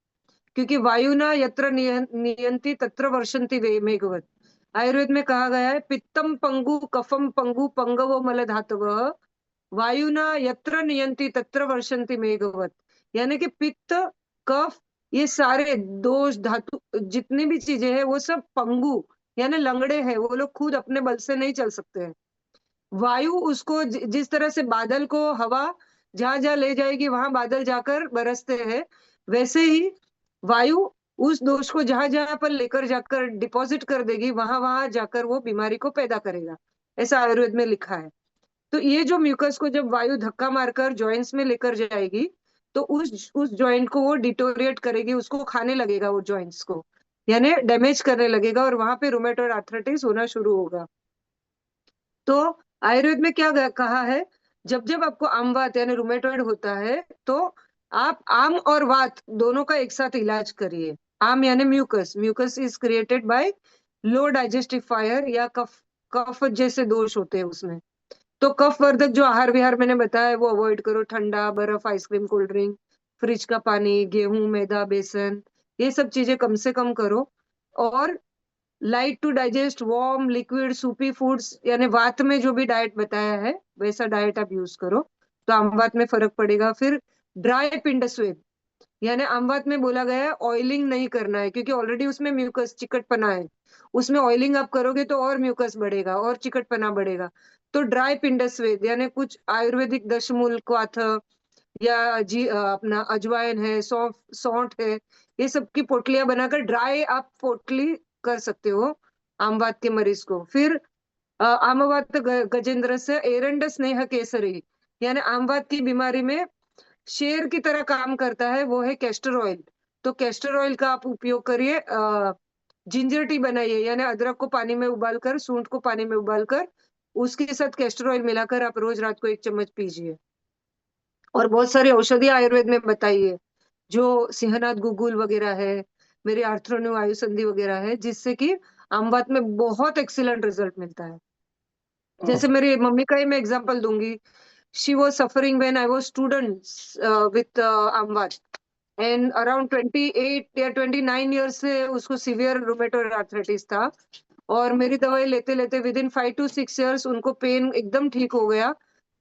क्योंकि वायु ना यत्र नियंती तत्र वर्षंति मेघवत। आयुर्वेद में कहा गया है, पित्तम पंगु कफम पंगु पंगवो मल धातवः, वायु ना यत्र नियंती तत्र वर्षंति मेघवत। यानी कि पित्त, कफ, ये सारे दोष धातु जितनी भी चीजें हैं वो सब पंगु यानी लंगड़े हैं, वो लोग खुद अपने बल से नहीं चल सकते हैं। वायु उसको जिस तरह से बादल को हवा जहां जहां ले जाएगी वहां बादल जाकर बरसते हैं, वैसे ही वायु उस दोष को जहां जहां पर लेकर जाकर डिपॉजिट कर देगी, वहां वहां जाकर वो बीमारी को पैदा करेगा। ऐसा आयुर्वेद में लिखा है। तो ये जो म्यूकस को जब वायु धक्का मारकर जॉइंट्स में लेकर जाएगी, तो उस जॉइंट को वो डिटोरिएट करेगी, उसको खाने लगेगा वो जॉइंट्स को, यानी डैमेज करने लगेगा, और वहां पे रूमेटॉइड आर्थराइटिस होना शुरू होगा। तो आयुर्वेद में क्या कहा है, जब जब आपको आम वात यानी रूमेटॉइड होता है, तो आप आम और वात दोनों का एक साथ इलाज करिए। आम यानी mucus, mucus is created by low digestive fire या कफ, कफ जैसे दोष होते हैं उसमें। तो कफ वर्धक जो आहार विहार मैंने बताया है, वो अवॉइड करो। ठंडा बर्फ, आइसक्रीम, कोल्ड ड्रिंक, फ्रिज का पानी, गेहूं, मैदा, बेसन, ये सब चीजें कम से कम करो। और light to digest warm liquid soupy foods यानी वात में जो भी डाइट बताया है वैसा डाइट आप यूज करो, तो अमवात में फर्क पड़ेगा। फिर ड्राई पिंड स्वेद, यानी अमवात में बोला गया है ऑयलिंग नहीं करना है, क्योंकि ऑलरेडी उसमें म्यूकस चिकटपना है। उसमें ऑयलिंग आप करोगे तो और म्यूकस बढ़ेगा और चिकटपना बढ़ेगा। तो ड्राई पिंड स्वेद यानी कुछ आयुर्वेदिक दशमूलक या अपना अजवाइन है, सौंफ, सौंठ है, ये सब की पोटलियां बनाकर ड्राई आप पोटली कर सकते हो आमवात के मरीज को। फिर आमवात गजेंद्र से एरंड स्नेह केसरी, यानी आमवात की बीमारी में शेर की तरह काम करता है, वो है कैस्टर ऑयल। तो कैस्टर ऑयल का आप उपयोग करिए। जिंजर टी बनाइए, यानी अदरक को पानी में उबालकर, सूंठ को पानी में उबालकर, उसके साथ कैस्टर ऑयल मिलाकर आप रोज रात को 1 चम्मच पीजिए। और बहुत सारी औषधि आयुर्वेद में बताई है, जो सिंहनाथ गुगुल वगैरह है, मेरी आर्थ्रोन्यू वायु संधि वगैरह है, जिससे कि अमवात में बहुत एक्सीलेंट रिजल्ट मिलता है। जैसे ओके। मेरी मम्मी का ही मैं एग्जांपल दूंगी। She was suffering when I was student with Amvat, and around 28 या 29 years से उसको सीवियर रूमेटोइड आर्थराइटिस था। और मेरी दवाई लेते लेते विद इन 5 to 6 years उनको पेन एकदम ठीक हो गया,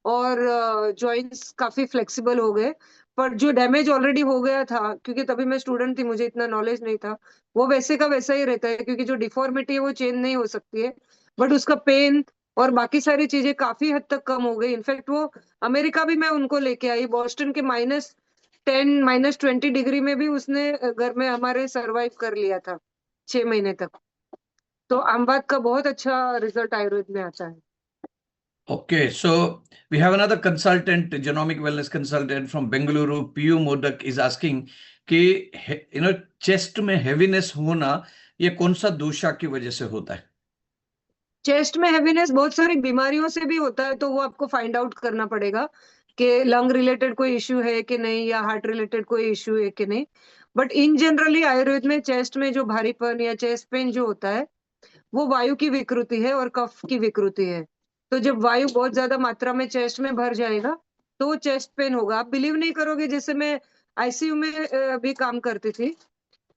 और जॉइंट्स काफी फ्लेक्सिबल हो गए। पर जो डैमेज ऑलरेडी हो गया था, क्योंकि तभी मैं स्टूडेंट थी, मुझे इतना नॉलेज नहीं था, वो वैसे का वैसा ही रहता है, क्योंकि जो डिफॉर्मिटी है वो चेंज नहीं हो सकती है। बट उसका पेन और बाकी सारी चीजें काफी हद तक कम हो गई। इनफैक्ट वो अमेरिका भी मैं उनको लेके आई, बॉस्टन के -10 -20 डिग्री में भी उसने घर में हमारे सरवाइव कर लिया था 6 महीने तक। तो अमवात का बहुत अच्छा रिजल्ट आयुर्वेद में आता है। Okay, so we have another consultant, genomic wellness consultant from Bengaluru, PU Modak is asking कि चेस्ट में हेवीनेस होना ये कौन सा दोषा की वजह से होता है? चेस्ट में हैवीनेस बहुत सारी बीमारियों से भी होता है, तो वो आपको फाइंड आउट करना पड़ेगा कि लंग रिलेटेड कोई इश्यू है कि नहीं, या हार्ट रिलेटेड कोई इश्यू है कि नहीं। बट इन जनरली आयुर्वेद में चेस्ट में जो भारीपन या चेस्ट पेन जो होता है, वो वायु की विकृति है और कफ की विकृति है। तो जब वायु बहुत ज्यादा मात्रा में चेस्ट में भर जाएगा, तो वो चेस्ट पेन होगा। आप बिलीव नहीं करोगे, जैसे मैं आईसीयू में भी काम करती थी,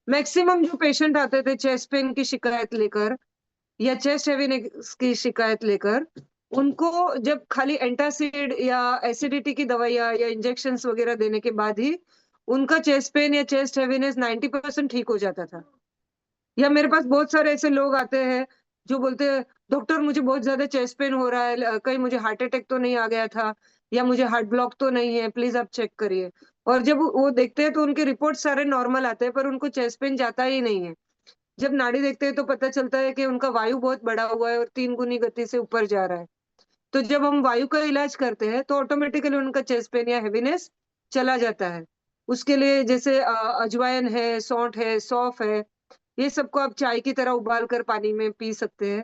मैक्सिमम जो पेशेंट आते थे चेस्ट पेन की शिकायत लेकर या चेस्ट हेवीनेस की शिकायत लेकर, उनको जब खाली एंटासिड या एसिडिटी की दवाइयाँ या इंजेक्शंस वगैरह देने के बाद ही उनका चेस्ट पेन या चेस्ट हेवीनेस 90% ठीक हो जाता था। या मेरे पास बहुत सारे ऐसे लोग आते हैं जो बोलते हैं, डॉक्टर मुझे बहुत ज्यादा चेस्ट पेन हो रहा है, कहीं मुझे हार्ट अटैक तो नहीं आ गया था, या मुझे हार्ट ब्लॉक तो नहीं है, प्लीज आप चेक करिए। और जब वो देखते हैं तो उनके रिपोर्ट सारे नॉर्मल आते हैं, पर उनको चेस्ट पेन जाता ही नहीं है। जब नाड़ी देखते हैं तो पता चलता है कि उनका वायु बहुत बढ़ा हुआ है और 3 गुनी गति से ऊपर जा रहा है। तो जब हम वायु का इलाज करते हैं तो ऑटोमेटिकली उनका चेस्ट पेन या हेवीनेस चला जाता है। उसके लिए जैसे अजवाइन है, सौंठ है, सौंफ है, ये सबको आप चाय की तरह उबाल कर पानी में पी सकते हैं।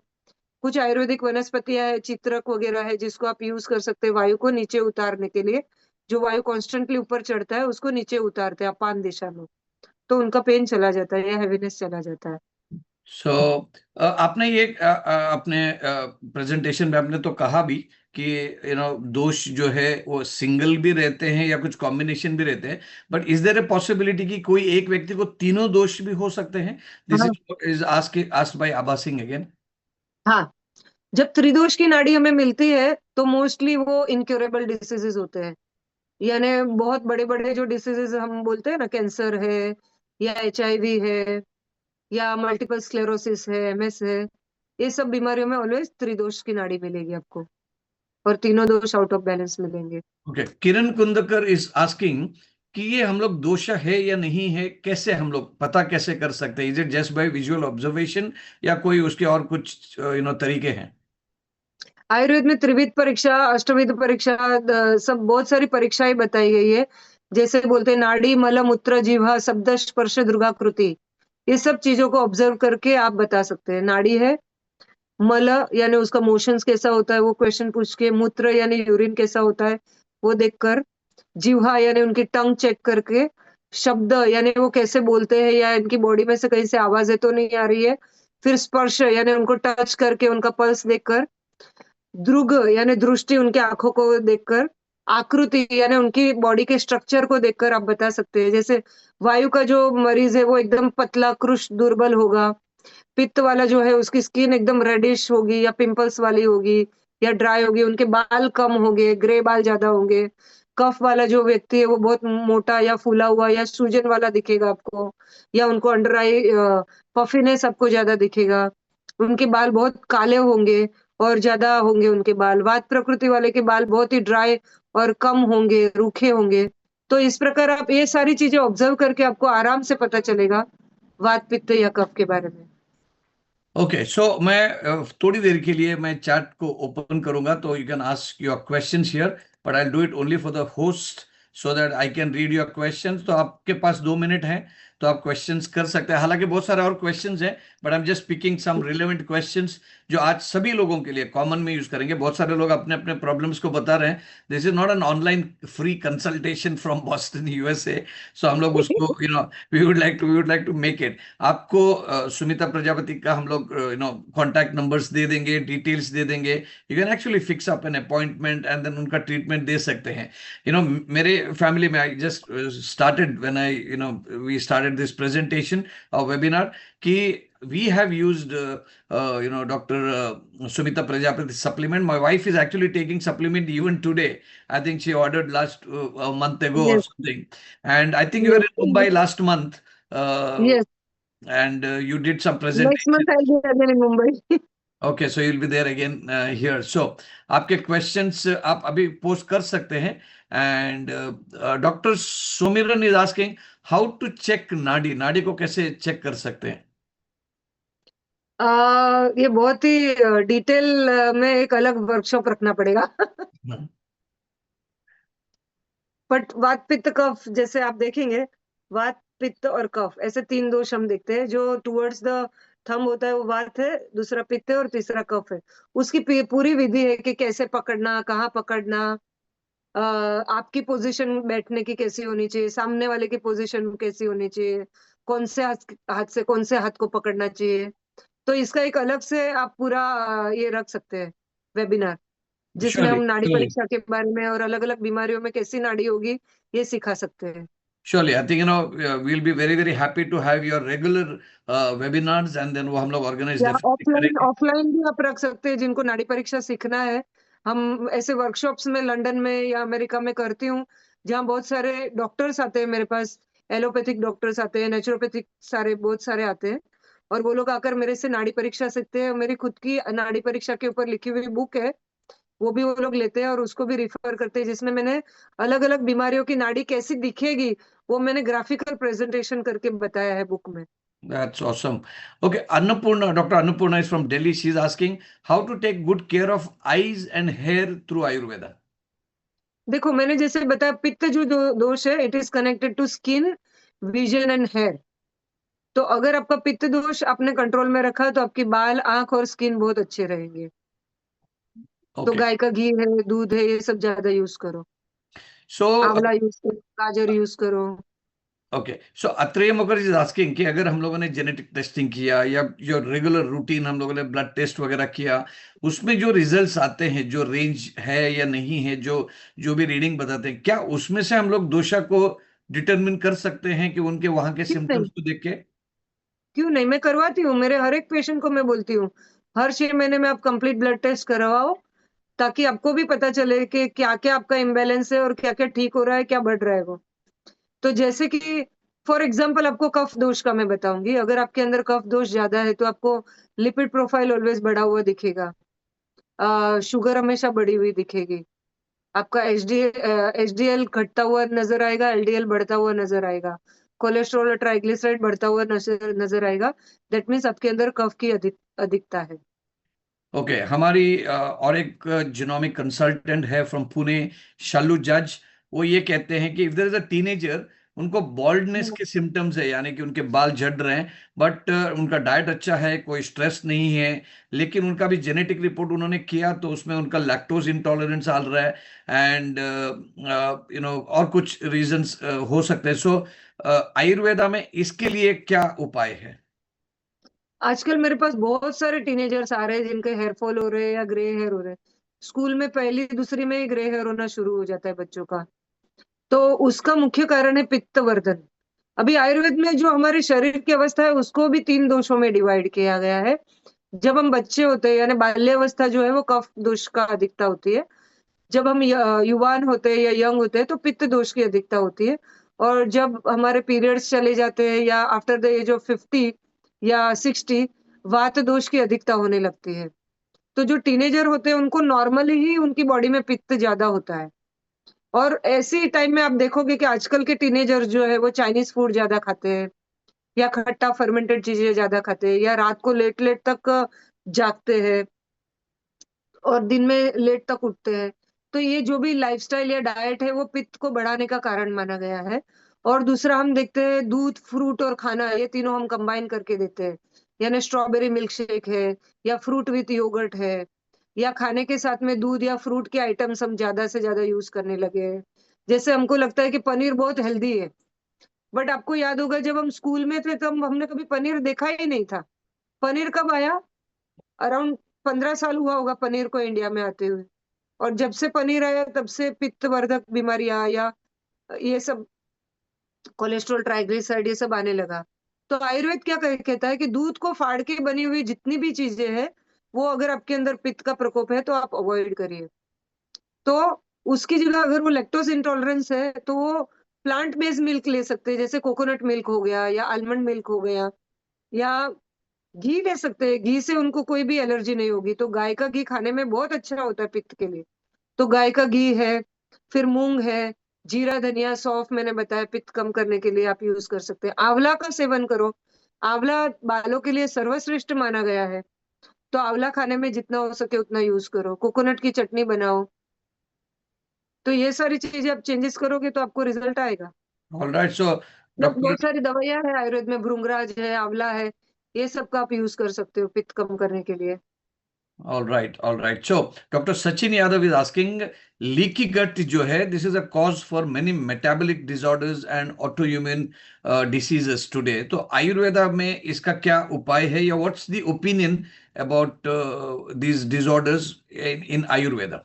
कुछ आयुर्वेदिक वनस्पतियां है, चित्रक वगैरह है, जिसको आप यूज कर सकते हैं वायु को नीचे उतारने के लिए। जो वायु कॉन्स्टेंटली ऊपर चढ़ता है उसको नीचे उतारते हैं अपान दिशा में, तो उनका पेन चला जाता है या हेवीनेस चला जाता है। सो आपने ये अपने प्रेजेंटेशन में आपने तो कहा भी कि दोष जो है वो सिंगल भी रहते हैं या कुछ कॉम्बिनेशन भी रहते हैं, but is there a possibility कि कोई एक व्यक्ति को तीनों दोष भी हो सकते हैं? दिस हाँ, इज आस्क्ड बाय आबा सिंह अगेन। हाँ। जब त्रिदोष की नाड़ी हमें मिलती है तो मोस्टली वो इनक्योरेबल डिसीजेज होते हैं। यानी बहुत बड़े बड़े जो डिसीजेज हम बोलते हैं ना, कैंसर है या HIV है या मल्टीपल स्क्लेरोसिस है, MS है, ये सब बीमारियों में ऑलवेज त्रिदोष की नाड़ी मिलेगी आपको, और तीनों दोष आउट ऑफ बैलेंस मिलेंगे। ओके, किरण कुंदकर इज आस्किंग कि ये हम लोग दोषा है या नहीं है, कैसे हम लोग पता कैसे कर सकते हैं? Is it just by visual observation या कोई उसके और कुछ तरीके हैं? आयुर्वेद में त्रिविध परीक्षा, अष्टविध परीक्षा, सब बहुत सारी परीक्षाएं बताई गई है। जैसे बोलते हैं नाड़ी, मल, मूत्र, जिह्वा, शब्द, स्पर्श, दुर्गाकृति, ये सब चीजों को ऑब्जर्व करके आप बता सकते हैं। नाड़ी है, मल यानी उसका मोशंस कैसा होता है वो क्वेश्चन पूछ के, मूत्र यानी यूरिन कैसा होता है वो देखकर, जिह्वा यानी उनकी टंग चेक करके, शब्द यानी वो कैसे बोलते हैं या इनकी बॉडी में से कहीं से आवाजें तो नहीं आ रही है, फिर स्पर्श यानी उनको टच करके उनका पल्स देखकर, दृग यानी दृष्टि उनकी आंखों को देखकर, आकृति यानी उनकी बॉडी के स्ट्रक्चर को देखकर आप बता सकते हैं। जैसे वायु का जो मरीज है वो एकदम पतला, कृश, दुर्बल होगा। पित्त वाला जो है उसकी स्किन एकदम रेडिश होगी या पिंपल्स वाली होगी या ड्राई होगी, उनके बाल कम होंगे, ग्रे बाल ज्यादा होंगे। कफ वाला जो व्यक्ति है वो बहुत मोटा या फूला हुआ या सूजन वाला दिखेगा आपको, या उनको अंडर आई पफिनेस आपको ज्यादा दिखेगा। उनके बाल बहुत काले होंगे और ज्यादा होंगे उनके बाल। वात प्रकृति वाले के बाल बहुत ही ड्राई और कम होंगे, रूखे होंगे। तो इस प्रकार आप ये सारी चीजें ऑब्जर्व करके आपको आराम से पता चलेगा वात, पित्त या कफ के बारे में। ओके, सो मैं थोड़ी देर के लिए मैं चैट को ओपन करूंगा, तो you can ask your questions here, but I will do it only for the host so that I can read your questions. तो आपके पास 2 मिनट हैं, तो आप क्वेश्चंस कर सकते हैं। हालांकि बहुत सारे और क्वेश्चंस हैं, but I am just picking some relevant questions जो आज सभी लोगों के लिए कॉमन में यूज करेंगे। बहुत सारे लोग अपने अपने प्रॉब्लम्स को बता रहे हैं। This is not an online free consultation from Boston USA. So हम लोग उसको we would like to make it. आपको सुमिता प्रजापति का हम लोग कॉन्टैक्ट नंबर्स दे देंगे, डिटेल्स दे देंगे। You can actually fix up an appointment and then उनका ट्रीटमेंट दे सकते हैं। मेरे फैमिली में I just started when I we started this presentation और वेबिनार कि we have used Dr. Sumita Prajapati supplement. My wife is actually taking supplement even today. I think she ordered last a month ago or Yes, something. And I think you were yes, in Mumbai last month, yes. and you did some Next presentation. month I'll be again in Mumbai. Okay, so you'll be there again here. So आपके questions आप अभी post कर सकते हैं। And Dr. Somiran is asking how to check नाड़ी, नाड़ी को कैसे check कर सकते हैं? ये बहुत ही डिटेल में एक अलग वर्कशॉप रखना पड़ेगा। बट वात पित्त कफ जैसे आप देखेंगे, वात पित्त और कफ ऐसे 3 दोष हम देखते हैं। जो टुवर्ड्स द थंब होता है वो वात है, दूसरा पित्त है और तीसरा कफ है। उसकी पूरी विधि है कि कैसे पकड़ना, कहाँ पकड़ना, आपकी पोजीशन बैठने की कैसी होनी चाहिए, सामने वाले की पोजीशन कैसी होनी चाहिए, कौन से हाथ से कौन से हाथ को पकड़ना चाहिए। तो इसका एक अलग से आप पूरा ये रख सकते हैं वेबिनार, जिसमें हम Surely, नाड़ी surely. परीक्षा के बारे में और अलग-अलग बीमारियों में कैसी नाड़ी होगी, ये सिखा सकते हैं। Surely, I think we'll be very very happy to have your regular webinars, and then वो हम लोग organize या definitely ऑफलाइन करेंगे। ऑफलाइन भी आप रख सकते हैं, जिनको नाड़ी परीक्षा सीखना है। हम ऐसे वर्कशॉप्स में लंदन में या अमेरिका में करती हूँ, जहाँ बहुत सारे डॉक्टर्स आते हैं मेरे पास, एलोपैथिक डॉक्टर्स आते हैं, नेचुरोपैथिक सारे बहुत सारे आते हैं, और वो लोग आकर मेरे से नाड़ी परीक्षा सीखते हैं। मेरी खुद की नाड़ी परीक्षा के ऊपर लिखी हुई बुक है, वो भी वो लोग लेते हैं और उसको भी रिफर करते हैं, जिसमें मैंने अलग-अलग बीमारियों की नाड़ी कैसी दिखेगी, वो मैंने ग्राफिकल प्रेजेंटेशन करके बताया है बुक में। That's awesome. Okay, Annapurna, Dr. Annapurna is from Delhi. She's asking how to take good care of eyes and hair through Ayurveda. देखो, मैंने जैसे बताया, पित्त जो दोष है, it is connected to skin, vision and hair. तो अगर आपका पित्त दोष आपने कंट्रोल में रखा, तो आपकी बाल, आंख और स्किन बहुत अच्छे रहेंगे। तो Okay. गाय का घी है, दूध है, ये सब ज्यादा यूज करो। So, आंवला यूज करो, गाजर यूज करो। Okay, so Atreya Mukherjee is asking कि अगर हम लोगों ने जेनेटिक टेस्टिंग किया या जो रेगुलर रूटीन हम लोगों ने ब्लड टेस्ट वगैरह किया, उसमें जो रिजल्ट्स आते हैं, जो रेंज है या नहीं है, जो जो भी रीडिंग बताते हैं, क्या उसमें से हम लोग दोषा को डिटरमिन कर सकते हैं कि उनके वहां के क्यों नहीं? सिम्टम्स को देख के? क्यों नहीं, मैं करवाती हूँ। मेरे हर एक पेशेंट को मैं बोलती हूँ, हर 6 महीने में आप कंप्लीट ब्लड टेस्ट करवाओ, ताकि आपको भी पता चले कि क्या क्या आपका इम्बेलेंस है और क्या क्या ठीक हो रहा है, क्या बढ़ रहा है वो। तो जैसे कि फॉर एग्जाम्पल आपको कफ दोष का मैं बताऊंगी। अगर आपके अंदर कफ दोष ज्यादा है, तो आपको लिपिड प्रोफाइल ऑलवेज बढ़ा हुआ दिखेगा, शुगर हमेशा बढ़ी हुई दिखेगी, आपका एचडीएल घटता हुआ नजर आएगा, एलडीएल बढ़ता हुआ नजर आएगा, कोलेस्ट्रॉल और ट्राइग्लिसराइड बढ़ता हुआ नजर नजर आएगा। दैट मीन्स आपके अंदर कफ की अधिकता है। ओके, हमारी और एक जिनोमिक कंसल्टेंट है फ्रॉम पुणे, शालू जज। वो ये कहते हैं कि if there is a teenager, उनको बॉल्डनेस के सिम्टम्स है, यानी कि उनके बाल झड़ रहे हैं, बट उनका डाइट अच्छा है, कोई स्ट्रेस नहीं है, लेकिन उनका भी जेनेटिक रिपोर्ट उन्होंने किया तो उसमें उनका लैक्टोज इंटॉलरेंस आ रहा है, एंड और कुछ रीजंस हो सकते हैं। सो आयुर्वेदा में इसके लिए क्या उपाय है? आजकल मेरे पास बहुत सारे टीनेजर्स आ रहे हैं जिनके हेयर फॉल हो रहे हैं या ग्रे हेयर हो रहे हैं। स्कूल में पहली दूसरी में ही ग्रे हेयर होना शुरू हो जाता है बच्चों का। तो उसका मुख्य कारण है पित्तवर्धन। अभी आयुर्वेद में जो हमारे शरीर की अवस्था है, उसको भी 3 दोषों में डिवाइड किया गया है। जब हम बच्चे होते हैं, यानी बाल्यावस्था जो है, वो कफ दोष का अधिकता होती है। जब हम युवान होते हैं या यंग होते हैं, तो पित्त दोष की अधिकता होती है। और जब हमारे पीरियड्स चले जाते हैं या आफ्टर द एज ऑफ 50 या 60, वात दोष की अधिकता होने लगती है। तो जो टीनेजर होते हैं, उनको नॉर्मली ही उनकी बॉडी में पित्त ज्यादा होता है। और ऐसी टाइम में आप देखोगे कि आजकल के टीनेजर जो है, वो चाइनीज फूड ज्यादा खाते हैं, या खट्टा फर्मेंटेड चीजें ज्यादा खाते हैं, या रात को लेट लेट तक जागते हैं और दिन में लेट तक उठते हैं। तो ये जो भी लाइफस्टाइल या डाइट है वो पित्त को बढ़ाने का कारण माना गया है। और दूसरा हम देखते हैं दूध, फ्रूट और खाना, ये तीनों हम कंबाइन करके देते हैं। यानी स्ट्रॉबेरी मिल्क शेक है या फ्रूट विथ योगर्ट है, या खाने के साथ में दूध या फ्रूट के आइटम्स हम ज्यादा से ज्यादा यूज करने लगे हैं। जैसे हमको लगता है कि पनीर बहुत हेल्दी है, बट आपको याद होगा जब हम स्कूल में थे तब हमने कभी पनीर देखा ही नहीं था। पनीर कब आया? अराउंड 15 साल हुआ होगा पनीर को इंडिया में आते हुए। और जब से पनीर आया तब से पित्तवर्धक बीमारियां या ये सब कोलेस्ट्रॉल, ट्राइग्लिसराइड, ये सब आने लगा। तो आयुर्वेद क्या कहता है कि दूध को फाड़ के बनी हुई जितनी भी चीजें हैं, वो अगर आपके अंदर पित्त का प्रकोप है तो आप अवॉइड करिए। तो उसकी जगह अगर वो लैक्टोज इंटॉलरेंस है तो वो प्लांट बेस्ड मिल्क ले सकते हैं, जैसे कोकोनट मिल्क हो गया या आलमंड मिल्क हो गया, या घी ले सकते हैं। घी से उनको कोई भी एलर्जी नहीं होगी। तो गाय का घी खाने में बहुत अच्छा होता है पित्त के लिए। तो गाय का घी है, फिर मूंग है, जीरा, धनिया, सौंफ मैंने बताया पित्त कम करने के लिए आप यूज कर सकते हैं। आंवला का सेवन करो। आंवला बालों के लिए सर्वश्रेष्ठ माना गया है। तो आंवला खाने में जितना हो सके उतना यूज करो। कोकोनट की चटनी बनाओ। तो ये सारी चीजें आप चेंजेस करोगे तो आपको रिजल्ट आएगा। All right, so plus doctor, बहुत सारी दवाइयां हैं आयुर्वेद में, भृंगराज है, आंवला है, ये सब का आप यूज कर सकते हो पित्त कम करने के लिए। all right, all right. So, Dr. Sachin Yadav is asking, leaky gut जो है, this is a cause for many metabolic disorders and autoimmune diseases today. तो आयुर्वेदा में इसका क्या उपाय है, या what's the opinion about these disorders in Ayurveda?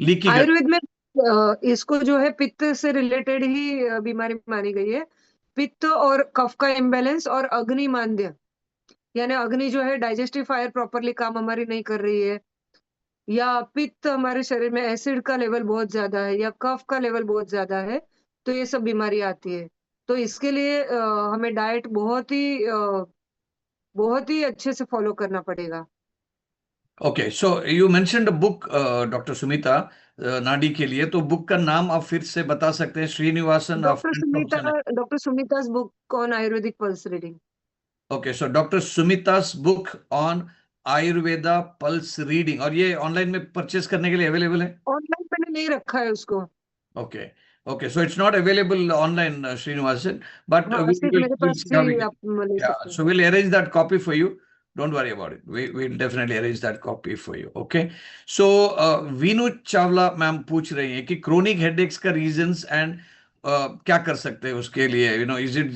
Leaky gut. Ayurveda में इसको जो है पित्त से रिलेटेड ही बीमारी मानी गई है। पित्त और कफ का इम्बैलेंस और अग्नि मांद्य, यानी अग्नि जो है डाइजेस्टिव फायर प्रॉपरली काम हमारी नहीं कर रही है, या पित्त हमारे शरीर में एसिड का लेवल बहुत ज्यादा है, या कफ का लेवल बहुत ज्यादा है, तो ये सब बीमारी आती है। तो इसके लिए हमें डाइट बहुत ही अच्छे से फॉलो करना पड़ेगा। Okay, so you mentioned a book, Dr. Sumita, नाडी के लिए, तो बुक का नाम आप फिर से बता सकते हैं? Srinivasan, doctor friend from Sumita Chennai. Doctor Sumita's book on Ayurvedic pulse reading. Okay, so doctor Sumita's book on Ayurveda pulse reading, और ये ऑनलाइन में परचेस करने के लिए अवेलेबल है? ऑनलाइन मैंने नहीं रखा है उसको। Okay, okay, so it's not available online, Srinivasan, but हाँ, सिर्फ मेरे we'll pass see how we he can. आप ले Yeah, सकते हैं। so we'll arrange that copy for you. Don't worry about it. We'll definitely arrange that copy for you. Okay. So Veenu Chawla ma'am पूछ रही हैं कि क्रोनिक हेडेक्स का reasons and क्या कर सकते हैं उसके लिए, is it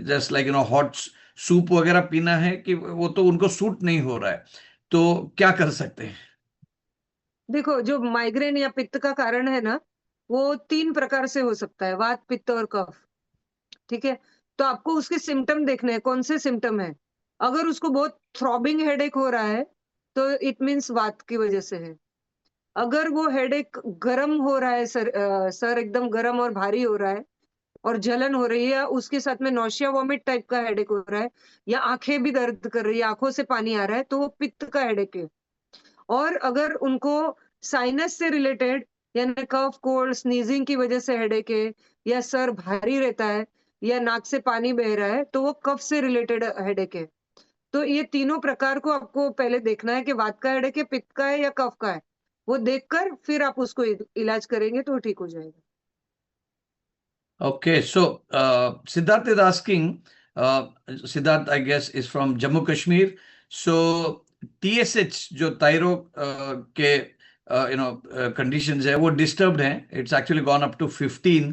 just like hot soup वगैरह पीना है, कि वो तो उनको सूट नहीं हो रहा है, तो क्या कर सकते हैं? देखो, जो माइग्रेन या पित्त का कारण है ना, वो 3 प्रकार से हो सकता है, वात, पित्त और कफ। ठीक है। तो आपको उसके सिम्टम देखने हैं, कौन से सिम्टम है। अगर उसको बहुत थ्रॉबिंग हेडेक हो रहा है तो इट मीन्स वात की वजह से है। अगर वो हेडेक गर्म हो रहा है, सर एकदम गर्म और भारी हो रहा है और जलन हो रही है, या उसके साथ में नौशिया वॉमिट टाइप का हेडेक हो रहा है, या आंखें भी दर्द कर रही है, आंखों से पानी आ रहा है, तो वो पित्त का हेडेक है। और अगर उनको साइनस से रिलेटेड, यानी कफ, कोल्ड, स्नीजिंग की वजह से हेडेक है, या सर भारी रहता है, या नाक से पानी बह रहा है, तो वो कफ से रिलेटेड हेडेक है। तो ये तीनों प्रकार को आपको पहले देखना है कि वात का हेडेक है, पित्त का है, या कफ का है। वो देखकर फिर आप उसको इलाज करेंगे तो ठीक हो जाएगा। Okay, so Siddharth is asking, Siddharth, I guess, is from Jammu Kashmir. So TSH जो थायराइड के conditions है, वो disturbed हैं. It's actually gone up to 15,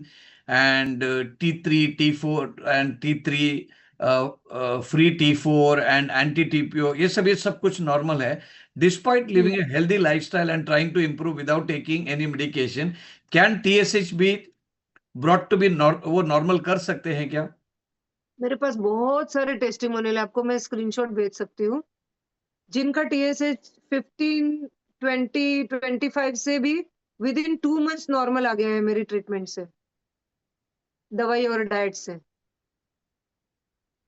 and T3, T4 and T3, free T4 and anti-TPO, ये सब कुछ normal है. Despite living a healthy lifestyle and trying to improve without taking any medication, can TSH be brought to be वो normal कर सकते हैं क्या? मेरे पास बहुत सारे टेस्टिमोनियल, आपको मैं स्क्रीनशॉट भेज सकती हूँ, जिनका टीएसएच 15, 20, 25 से भी विद इन 2 मंथ्स नॉर्मल आ गया है मेरी ट्रीटमेंट से, दवाई और डाइट से।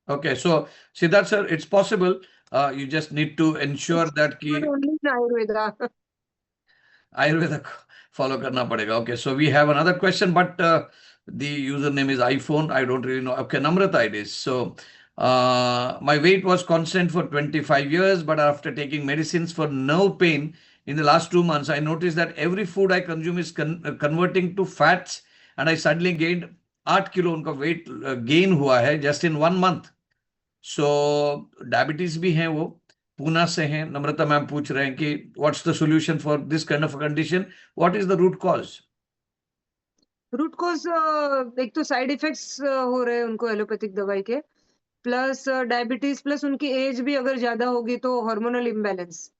Okay, so Siddharth sir, it's possible, you just need to ensure that कि only in Ayurveda. Ayurveda follow करना पड़ेगा. Okay, so we have another question, but the user name is iPhone, I don't really know. Okay, Namrata it is. So my weight was constant for 25 years, but after taking medicines for nerve pain in the last 2 months, I noticed that every food I consume is converting to fats, and I suddenly gained 8 kilo उनका weight gain हुआ है just in 1 month. So diabetes भी है, वो पूना से हैं. नम्रता ma'am पूछ रहे हैं कि what's the solution for this kind of a condition? What is the root cause? Root cause एक तो साइड इफेक्ट्स हो रहे हैं उनको एलोपैथिक दवाई के, प्लस डायबिटीज, प्लस उनकी एज भी अगर ज्यादा होगी तो हार्मोनल इम्बैलेंस.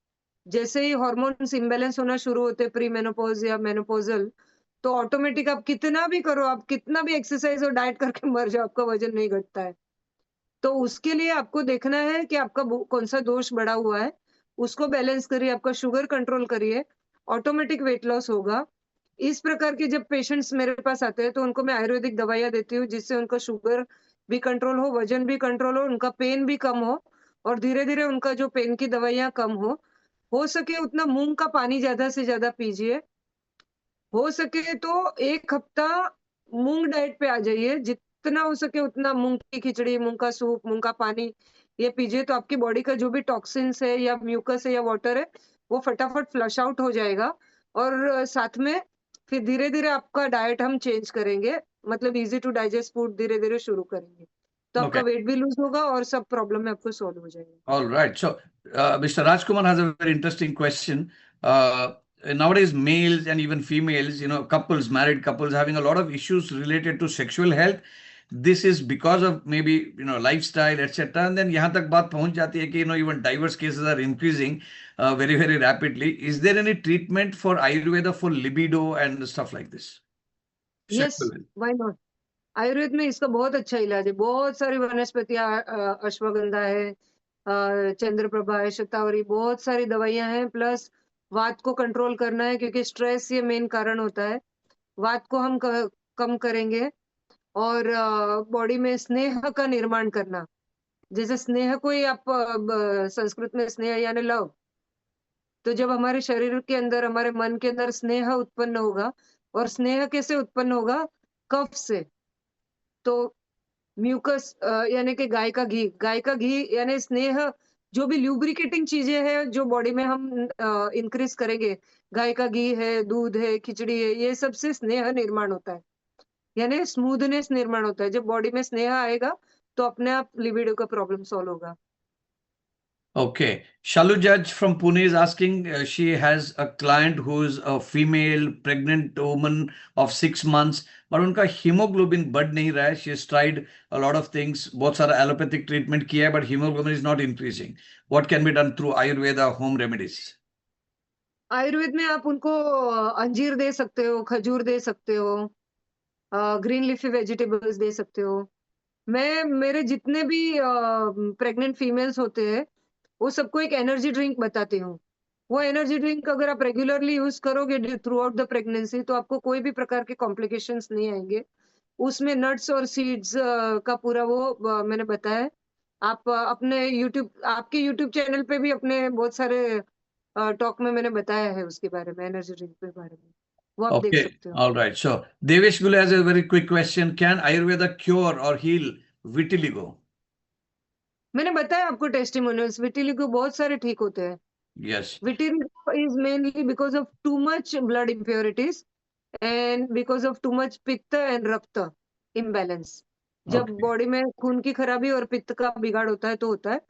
जैसे ही हार्मोन्स इम्बैलेंस होना शुरू होते प्री मेनोपॉज या मेनोपॉजल, तो ऑटोमेटिक आप कितना भी करो, आप कितना भी एक्सरसाइज और डाइट करके मर जाओ, आपका वजन नहीं घटता है. तो उसके लिए आपको देखना है कि आपका कौन सा दोष बढ़ा हुआ है, उसको बैलेंस करिए, आपका शुगर कंट्रोल करिए, ऑटोमेटिक वेट लॉस होगा. इस प्रकार के जब पेशेंट्स मेरे पास आते हैं तो उनको मैं आयुर्वेदिक दवाइयाँ देती हूँ, जिससे उनका शुगर भी कंट्रोल हो, वजन भी कंट्रोल हो, उनका पेन भी कम हो, और धीरे-धीरे उनका जो पेन की दवाइयाँ कम हो सके उतना मूँग का पानी ज़्यादा से ज़्यादा पीजिए. हो सके तो 1 हफ्ता मूँग डाइट पे आ जाइए, जितना हो सके उतना मूँग की खिचड़ी, मूँग का सूप, मूँग का पानी ये पीजिए, तो आपकी बॉडी का जो भी टॉक्सिन्स है या म्यूकस है या वाटर है, वो फटाफट फ्लश आउट हो जाएगा. और साथ में फिर धीरे-धीरे आपका डाइट हम चेंज करेंगे, मतलब ईज़ी टू डाइजेस्ट फूड धीरे-धीरे शुरू करेंगे. तो आपका Okay. वेट भी लूज़ होगा और सब प्रॉब्लम में आपको सॉल्व हो जाएगा. All right. So, Mr. Rajkumar has a very interesting question. Nowadays, males and even females, couples, married couples, having a lot of issues related to sexual health. This is because of maybe, lifestyle, etc. And then यहाँ तक बात पहुंच जाती है कि, even divorce cases are increasing very, very rapidly. Is there any treatment for Ayurveda for libido and stuff like this? Yes, Sexual health. Why not? Ayurveda में इसका बहुत अच्छा इलाज है. बहुत सारी वनस्पतियाँ, अश्वगंधा है, चंद्रप्रभा है, शतावरी, बहुत सारी दवाइयाँ हैं. प्लस वात को कंट्रोल करना है, क्योंकि स्ट्रेस ये मेन कारण होता है. वात को हम कम करेंगे, और बॉडी में स्नेह का निर्माण करना. जैसे स्नेह को ही आप संस्कृत में स्नेह यानी लव. तो जब हमारे शरीर के अंदर, हमारे मन के अंदर स्नेह उत्पन्न होगा, और स्नेह कैसे उत्पन्न होगा? कफ से. तो म्यूकस यानी कि गाय का घी यानी स्नेह, जो भी ल्यूब्रिकेटिंग चीजें हैं जो बॉडी में हम इंक्रीज करेंगे, गाय का घी है, दूध है, खिचड़ी है, ये सब से स्नेह निर्माण होता है, यानी स्मूथनेस निर्माण होता है. जब बॉडी में स्नेह आएगा तो अपने आप लिबिडो का प्रॉब्लम सॉल्व होगा. Okay. Shalu Judge from Pune is asking, she has a client who is a female pregnant woman of 6 months, but उनका hemoglobin बढ़ नहीं रहा है. She has tried a lot of things, बहुत सारा allopathic treatment किया है, but hemoglobin is not increasing. What can be done through Ayurveda home remedies? Ayurveda में आप उनको अंजीर दे सकते हो, खजूर दे सकते हो, ग्रीन लीफी वेजिटेबल्स दे सकते हो. मेरे जितने भी प्रेग्नेंट फीमेल्स होते हैं, वो सबको एक एनर्जी ड्रिंक बताती हूँ. वो एनर्जी ड्रिंक अगर आप रेगुलरली यूज करोगे थ्रू आउट द प्रेगनेंसी, तो आपको कोई भी प्रकार के कॉम्प्लिकेशंस नहीं आएंगे. उसमें नट्स और सीड्स का पूरा वो मैंने बताया है. आप आपके यूट्यूब चैनल पे भी अपने बहुत सारे टॉक में मैंने बताया है उसके बारे में, एनर्जी ड्रिंक के बारे में. वो आप देख Okay. सकते हो. All right. So, Devesh Gule has a very quick question. Can Ayurveda cure or heal vitiligo? मैंने बताया आपको टेस्टिमोनियल्स, विटिलिगो बहुत सारे ठीक होते हैं. Yes. Vitiligo is mainly because of too much blood impurities and because of too much pitta and रक्त imbalance. जब Okay. बॉडी में खून की खराबी और पित्त का बिगाड़ होता है तो होता है.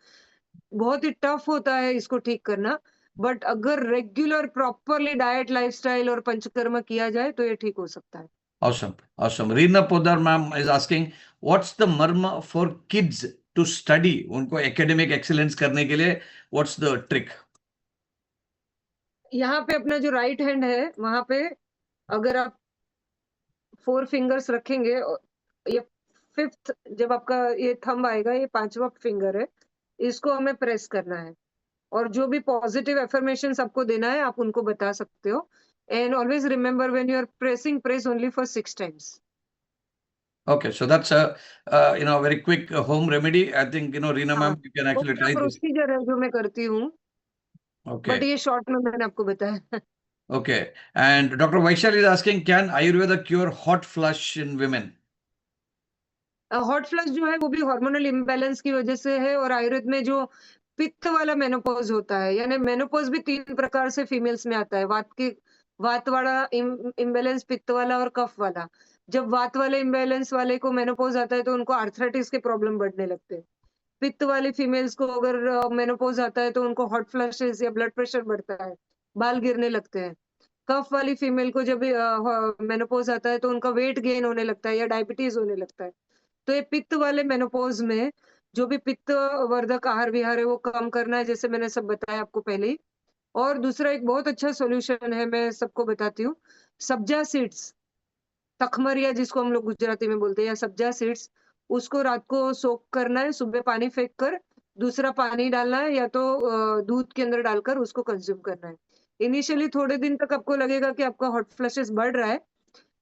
बहुत ही टफ होता है इसको ठीक करना, बट अगर रेगुलर प्रॉपरली डाइट, लाइफस्टाइल और पंचकर्म किया जाए तो ये ठीक हो सकता है. Awesome. Awesome. Reena Podar ma'am is asking, what's the marma for kids to study? उनको academic excellence करने के लिए, what's the trick? यहाँ पे अपना जो राइट हैंड है, वहां पे अगर आप 4 फिंगर्स रखेंगे, ये 5th, जब आपका ये थंब आएगा, ये 5वां फिंगर है, इसको हमें प्रेस करना है. और जो भी पॉजिटिव एफर्मेशंस आपको देना है, आप उनको बता सकते हो. And always remember, when you are pressing, press only for 6 times. Okay, so that's a very quick home remedy. I think Reena हाँ, ma'am, you can actually try this. Procedure है जो मैं करती हूँ, बट Okay. ये short में मैंने आपको बताया. Okay. And Dr. Vaishal is asking, can Ayurveda cure hot flush in women? Hot flush जो है वो भी हार्मोनल इम्बैलेंस की वजह से है, और आयुर्वेद में जो पित्त वाला मेनोपॉज होता है, यानी मेनोपॉज भी 3 प्रकार से फीमेल्स में आता है। वात वाला इम्बैलेंस, पित्त वाला और कफ वाला। जब वात वाले इम्बैलेंस वाले को मेनोपॉज आता है तो उनको आर्थराइटिस के प्रॉब्लम बढ़ने लगते हैं। पित्त वाली फीमेल्स को अगर मेनोपॉज आता है तो उनको हॉट फ्लैशेस या ब्लड प्रेशर बढ़ता है, बाल गिरने लगते हैं। कफ वाली फीमेल को जब मेनोपॉज आता है तो उनका वेट गेन होने लगता है या डायबिटीज होने लगता है। तो ये पित्त वाले मेनोपॉज में जो भी पित्त वर्धक आहार विहार है वो कम करना है, जैसे मैंने सब बताया आपको पहले ही। और दूसरा एक बहुत अच्छा सॉल्यूशन है, मैं सबको बताती हूँ, सब्जा सीड्स, तखमरिया जिसको हम लोग गुजराती में बोलते हैं, या सब्जा सीड्स, उसको रात को सोक करना है, सुबह पानी फेंक कर दूसरा पानी डालना है, या तो दूध के अंदर डालकर उसको कंज्यूम करना है। इनिशियली थोड़े दिन तक आपको लगेगा कि आपका हॉट फ्लैशेस बढ़ रहा है,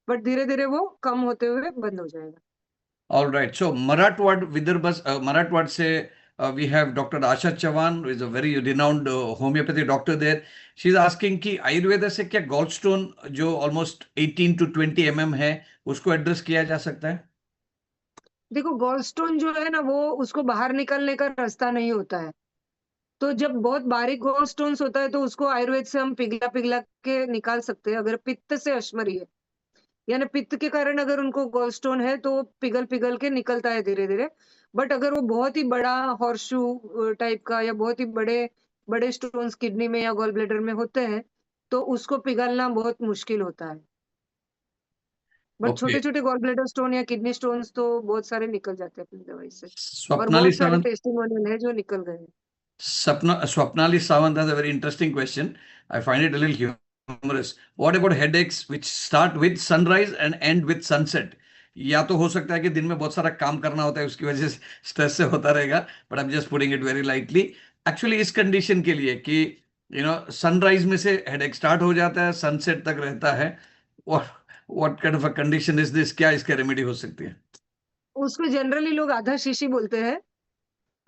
बट धीरे-धीरे वो कम होते हुए बंद हो जाएगा। All right. So Marathwad Vidarbhas, Marathwad say we have Dr. Asha Chavan, who is a very renowned homeopathy doctor there. She's asking कि आयुर्वेदा से क्या गॉलस्टोन जो ऑलमोस्ट 18 to 20 है उसको एड्रेस किया जा सकता है? देखो, गॉलस्टोन जो है ना, वो उसको बाहर निकलने का रास्ता नहीं होता है। तो जब बहुत बारीक गॉलस्टोन्स होता है तो उसको आयुर्वेद से हम पिघला-पिघला के निकाल सकते हैं, अगर पित्त से अश्मरी है। यानी पित्त के कारण अगर उनको गॉलस्टोन है तो पिघल-पिघल के निकलता है धीरे-धीरे। बट अगर वो बहुत ही बड़ा हॉर्सशू टाइप का या बहुत ही बड़े बड़े स्टोन्स किडनी में या गॉल ब्लैडर में होते हैं, तो उसको पिघलना बहुत मुश्किल होता है। But okay. छोटे-छोटे गॉल ब्लैडर स्टोन या किडनी स्टोन्स तो बहुत सारे निकल जाते हैं अपनी दवाई से। और स्वप्नाली बहुत सारे सावंत टेस्टिमोनियल है जो निकल गए हैं। Swapnali Sawant has a very interesting question. I find it a little humorous. What about headaches which start with sunrise and end with sunset? या तो हो सकता है कि दिन में बहुत सारा काम करना होता है उसकी वजह से स्ट्रेस से होता रहेगा, but I am just putting it very lightly. Actually इस कंडीशन के लिए कि सनराइज में से हेडेक स्टार्ट हो जाता है, सनसेट तक रहता है, what kind of a condition is this? क्या इसका रेमेडी हो सकती है? उसको जनरली लोग आधा शीशी बोलते हैं।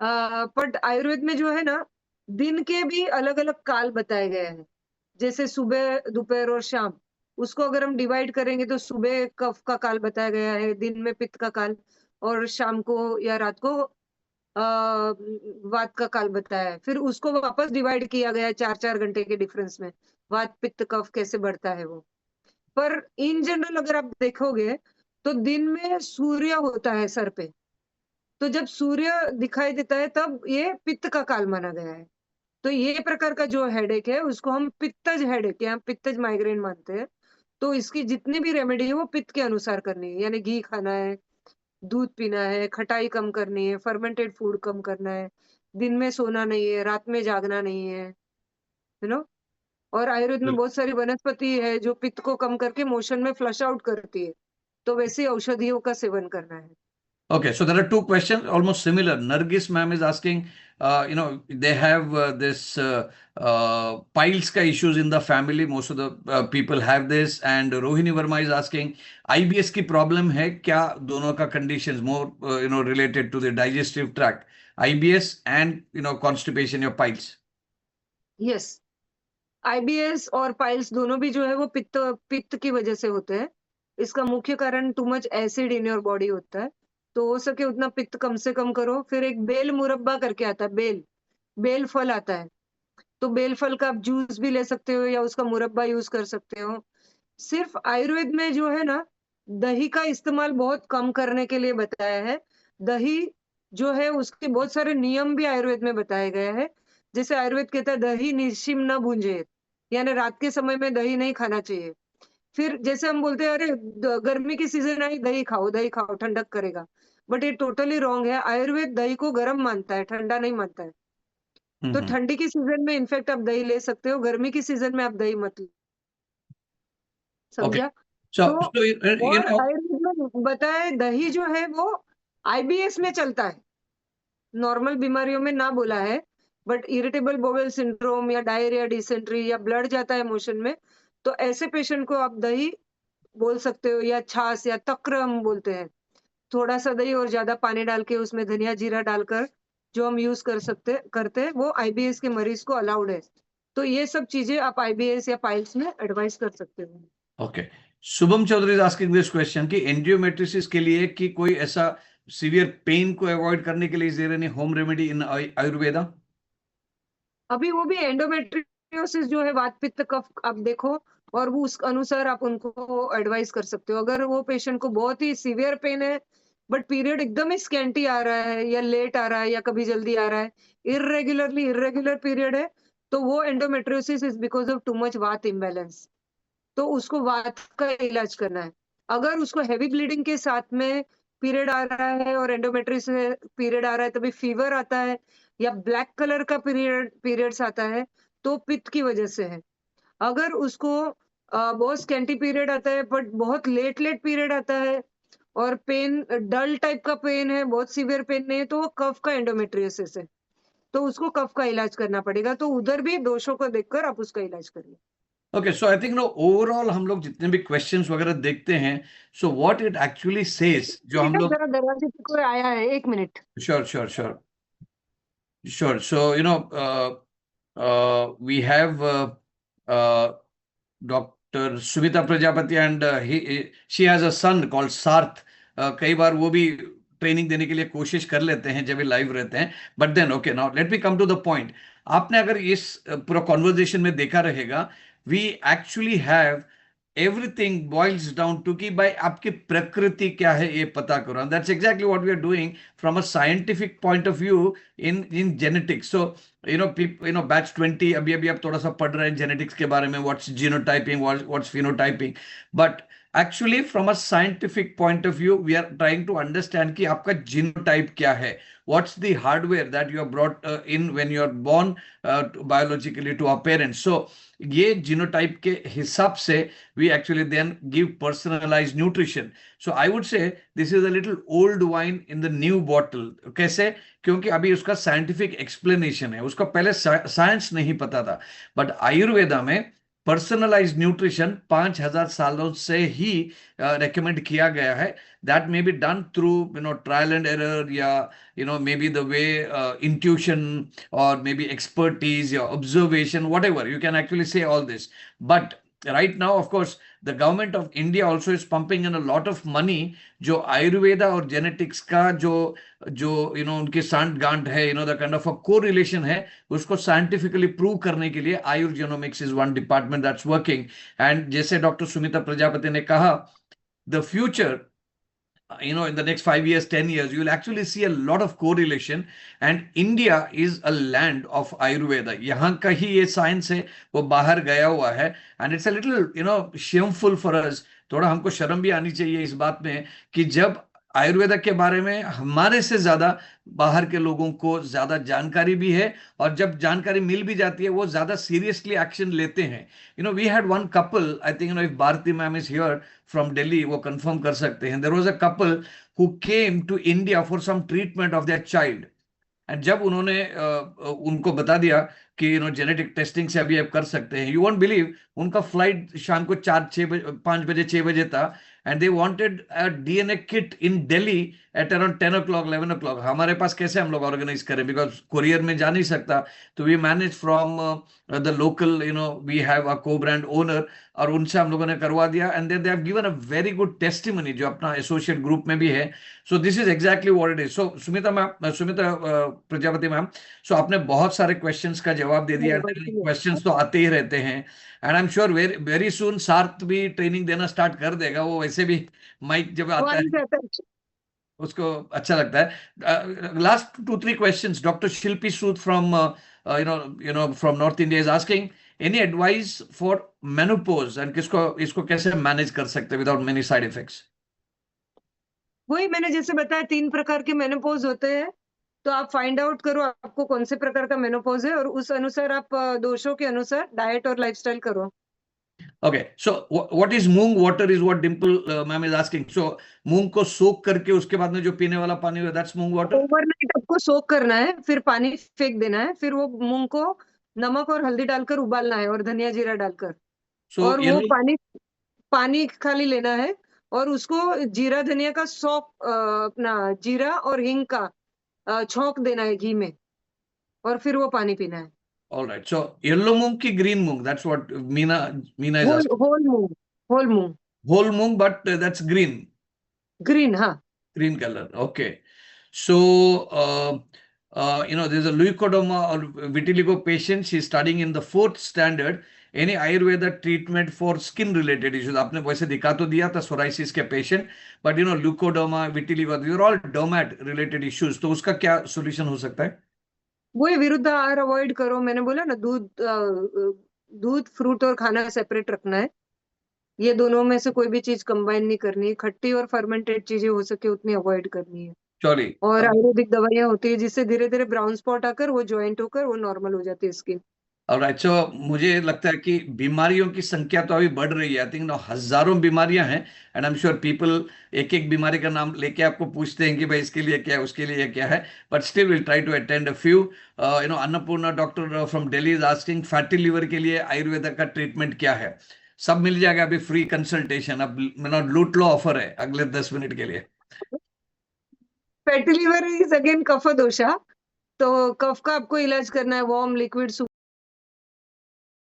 बट आयुर्वेद में जो है ना, दिन के भी अलग-अलग काल बताए गए हैं। जैसे सुबह, दोपहर और शाम। उसको अगर हम डिवाइड करेंगे तो सुबह कफ का काल बताया गया है, दिन में पित्त का काल, और शाम को या रात को वात का काल बताया है। फिर उसको वापस डिवाइड किया गया है 4-4 घंटे के डिफरेंस में। वात, पित्त, कफ कैसे बढ़ता है वो। पर इन जनरल अगर आप देखोगे तो दिन में सूर्य होता है सर पे। तो जब सूर्य दिखाई देता है तब ये पित्त का काल माना गया है। तो ये प्रकार का जो हेडेक है उसको हम पित्तज हेडेक या पित्तज माइग्रेन मानते हैं। तो इसकी जितनी भी रेमेडी है वो पित्त के अनुसार करनी है, यानी घी खाना है, दूध पीना है, खटाई कम करनी है, फर्मेंटेड फूड कम करना है, दिन में सोना नहीं है, रात में जागना नहीं है, यू नो। और आयुर्वेद में बहुत सारी वनस्पति है जो पित्त को कम करके मोशन में फ्लश आउट करती है। तो वैसी औषधियों का सेवन करना है। Okay, so there are two questions almost similar. Nargis ma'am is asking, they have this piles ka issues in the family. Most of the people have this. And Rohini Verma is asking, IBS की problem है क्या? दोनों का conditions more, related to the digestive tract. IBS and, constipation or piles. Yes, IBS और piles दोनों भी जो है वो पित्त पित्त की वजह से होते हैं। इसका मुख्य कारण too much acid in your body होता है। तो हो सके उतना पित्त कम से कम करो। फिर एक बेल मुरब्बा करके आता है, बेल फल आता है। तो बेल फल का आप जूस भी ले सकते हो या उसका मुरब्बा यूज कर सकते हो। सिर्फ आयुर्वेद में जो है ना, दही का इस्तेमाल बहुत कम करने के लिए बताया है। दही जो है उसके बहुत सारे नियम भी आयुर्वेद में बताए गए हैं। जैसे आयुर्वेद कहता है दही निशिम न भूंजे, यानी रात के समय में दही नहीं खाना चाहिए। फिर जैसे हम बोलते हैं, अरे गर्मी की सीजन आई, दही खाओ ठंडक करेगा। बट ये टोटली रॉन्ग है। आयुर्वेद दही को गर्म मानता है, ठंडा नहीं मानता है। तो Mm-hmm. ठंडी की सीजन में इनफैक्ट आप दही ले सकते हो, गर्मी की सीजन में आप दही मत लो। Okay. समझा? So, तो so और आयुर्वेद में बताया है दही जो है वो आईबीएस में चलता है, नॉर्मल बीमारियों में ना बोला है। बट इरिटेबल बोवेल सिंड्रोम या डायरिया, डिसेंट्री या ब्लड जाता है मोशन में, तो ऐसे पेशेंट को आप दही बोल सकते हो, या छाछ या तक्र हम बोलते हैं। थोड़ा सा दही और ज्यादा पानी डाल के उसमें धनिया जीरा डालकर जो हम यूज करते हैं, वो आईबीएस के मरीज को अलाउड है। तो ये सब चीजें आप आईबीएस या पाइल्स में एडवाइस कर सकते हो। Okay, Shubham Chaudhary is asking this question कि एंजियोमेट्रिसिस के लिए कि कोई ऐसा सीवियर पेन को अवॉइड करने के लिए is there any home remedy in Ayurveda? अभी वो भी एंडोमेट्रियोसिस जो है, वात पित्त कफ, आप देखो और वो उस अनुसार आप उनको एडवाइस कर सकते हो। अगर वो पेशेंट को बहुत ही सीवियर पेन है, बट पीरियड एकदम ही स्कैंटी आ रहा है या लेट आ रहा है या कभी जल्दी आ रहा है, इर्रेगुलर पीरियड है, तो वो endometriosis is because of too much वात इम्बैलेंस। तो उसको वात का इलाज करना है। अगर उसको हेवी ब्लीडिंग के साथ में पीरियड आ रहा है और एंडोमेट्रियोसिस पीरियड आ रहा है, तभी फीवर आता है या ब्लैक कलर का पीरियड्स आता है, तो पित्त की वजह से है। अगर उसको बहुत स्कैंटी पीरियड आता है बट बहुत लेट पीरियड आता है और पेन डल टाइप का पेन है, बहुत सीवियर पेन नहीं है, तो वो कफ का एंडोमेट्रियोसिस है। तो उसको कफ का इलाज करना पड़ेगा। तो उधर भी दोषों को देखकर आप उसका इलाज करिए। Okay, so I think no overall हम लोग जितने भी क्वेश्चंस वगैरह देखते हैं, so what it actually says, जो हम बेटा लोग, जरा दरवाजे पे कोई आया है, 1 minute. Sure sure sure sure, so we have Dr. Sumita Prajapati, and she has a son called Sarth. कई बार वो भी ट्रेनिंग देने के लिए कोशिश कर लेते हैं जब भी लाइव रहते हैं, but then okay, now let me come to the point. आपने अगर इस पूरा कॉन्वर्जेशन में देखा रहेगा, we actually have everything boils down to कि भाई आपकी प्रकृति क्या है ये पता करो, that's exactly what we are doing from a scientific point of view in genetics. So batch 20 अभी अभी आप थोड़ा सा पढ़ रहे हैं जेनेटिक्स के बारे में, what's genotyping, what's phenotyping, but actually from a scientific point of view we are trying to understand कि आपका जीनोटाइप क्या है, what's the hardware that you are brought in when you are born biologically to our parents. So ये genotype के हिसाब से we actually then give personalised nutrition. So I would say this is a little old wine in the new bottle. कैसे? क्योंकि अभी उसका scientific explanation है, उसका पहले साइंस नहीं पता था, बट आयुर्वेदा में पर्सनलाइज्ड न्यूट्रिशन 5000 सालों से ही रेकमेंड किया गया है। That may be done through trial and error, या may be the way intuition, or maybe expertise, your observation, whatever, you can actually say all this. But right now, of course, the government of India also is pumping in a lot of money, जो आयुर्वेदा और genetics का जो जो उनकी सांठ गांठ है, the kind of a correlation है, उसको साइंटिफिकली प्रूव करने के लिए Ayurgenomics is one department that's working. And जैसे डॉक्टर सुमिता प्रजापति ने कहा, the future, in the next 5 years, 10 years, you will actually see a lot of correlation. And India is a land of Ayurveda. यहाँ का ही ये science है, वो बाहर गया हुआ है। And it's a little, shameful for us. थोड़ा हमको शर्म भी आनी चाहिए इस बात में कि जब आयुर्वेदा के बारे में हमारे से ज्यादा बाहर के लोगों को ज्यादा जानकारी भी है, और जब जानकारी मिल भी जाती है वो ज्यादा सीरियसली एक्शन लेते हैं। We had one couple, I think if Bharti ma'am is here from Delhi, वो कंफर्म कर सकते हैं। There was a couple who came to India for some treatment of their child, and जब उन्होंने उनको बता दिया कि जेनेटिक टेस्टिंग से अभी आप कर सकते हैं, यू वोंट बिलीव, उनका फ्लाइट शाम को 5 बजे 6 बजे था, and they wanted a DNA kit in Delhi at around 10 o'clock 11 o'clock। हमारे पास कैसे हम लोग ऑर्गेनाइज करें, बिकॉज कुरियर में जा नहीं सकता, तो we manage from the local, we have a co brand owner, और उनसे हम लोगों ने करवा दिया, and they have given a very good testimony, जो अपना एसोसिएट ग्रुप में भी है। So this is exactly what it is. So Sumita Prajapati ma'am, so आपने बहुत सारे क्वेश्चंस का जवाब दे दिया। क्वेश्चंस तो आते ही रहते हैं, and I am sure very very soon सार्थ भी ट्रेनिंग देना स्टार्ट कर देगा। वो वैसे भी माइक जब आता है उसको अच्छा लगता है। Last 2-3 questions, doctor Shilpi Sood from from north India is asking any advice for menopause, and इसको कैसे मैनेज कर सकते हैं विदाउट मेनी साइड इफेक्ट्स? वही मैंने जैसे बताया, 3 प्रकार के मेनोपॉज होते हैं, तो आप फाइंड आउट करो आपको कौन से प्रकार का मेनोपॉज है, और उस अनुसार आप दोषों के अनुसार डाइट और लाइफस्टाइल करो। Okay, so what is moong water is what Dimple ma'am is asking. So मूंग को सोक करके उसके बाद में जो पीने वाला पानी है, that's मूंग water. ओवरनाइट आपको सोक करना है, फिर पानी फेंक देना है, फिर वो मूंग को नमक और हल्दी डालकर उबालना है और धनिया जीरा डालकर, So और वो पानी खाली लेना है, और उसको जीरा धनिया का अपना जीरा और हिंग का छौंक देना है घी में, और फिर वो पानी पीना है। all right. So yellow moong की green moong, that's what Meena is asking. Whole moong. Whole moong, but that's green. Green, हाँ। Green color. Okay. So there's a leukodoma or vitiligo patient. She's studying in the 4th standard. Any Ayurveda treatment for skin related issues? आपने वैसे दिखा तो दिया था psoriasis के patient, but leukodoma, vitiligo, these are all dermat related issues. तो उसका क्या solution हो सकता है? वही विरुद्ध आहार अवॉइड करो, मैंने बोला ना, दूध फ्रूट और खाना सेपरेट रखना है। ये दोनों में से कोई भी चीज कंबाइन नहीं करनी है। खट्टी और फर्मेंटेड चीजें हो सके उतनी अवॉइड करनी है। Surely. और आयुर्वेदिक दवाइयां होती है जिससे धीरे धीरे ब्राउन स्पॉट आकर वो ज्वाइंट होकर वो नॉर्मल हो जाती है स्किन। Alright, so मुझे लगता है कि बीमारियों की संख्या तो अभी बढ़ रही है। आई थिंक हजारों बीमारियां हैं, and I am sure people एक एक बीमारी का नाम लेके आपको पूछते हैं कि भाई इसके लिए क्या है, उसके लिए क्या है, but still will try to attend a few. Annapurna doctor from Delhi is asking fatty liver के लिए आयुर्वेदा का ट्रीटमेंट क्या है? सब मिल जाएगा अभी, फ्री कंसल्टेशन। अब लूट लो ऑफर है अगले 10 मिनट के लिए। फैटी लिवर इज अगेन कफ दोषा, तो कफ का आपको इलाज करना है वार्म लिक्विड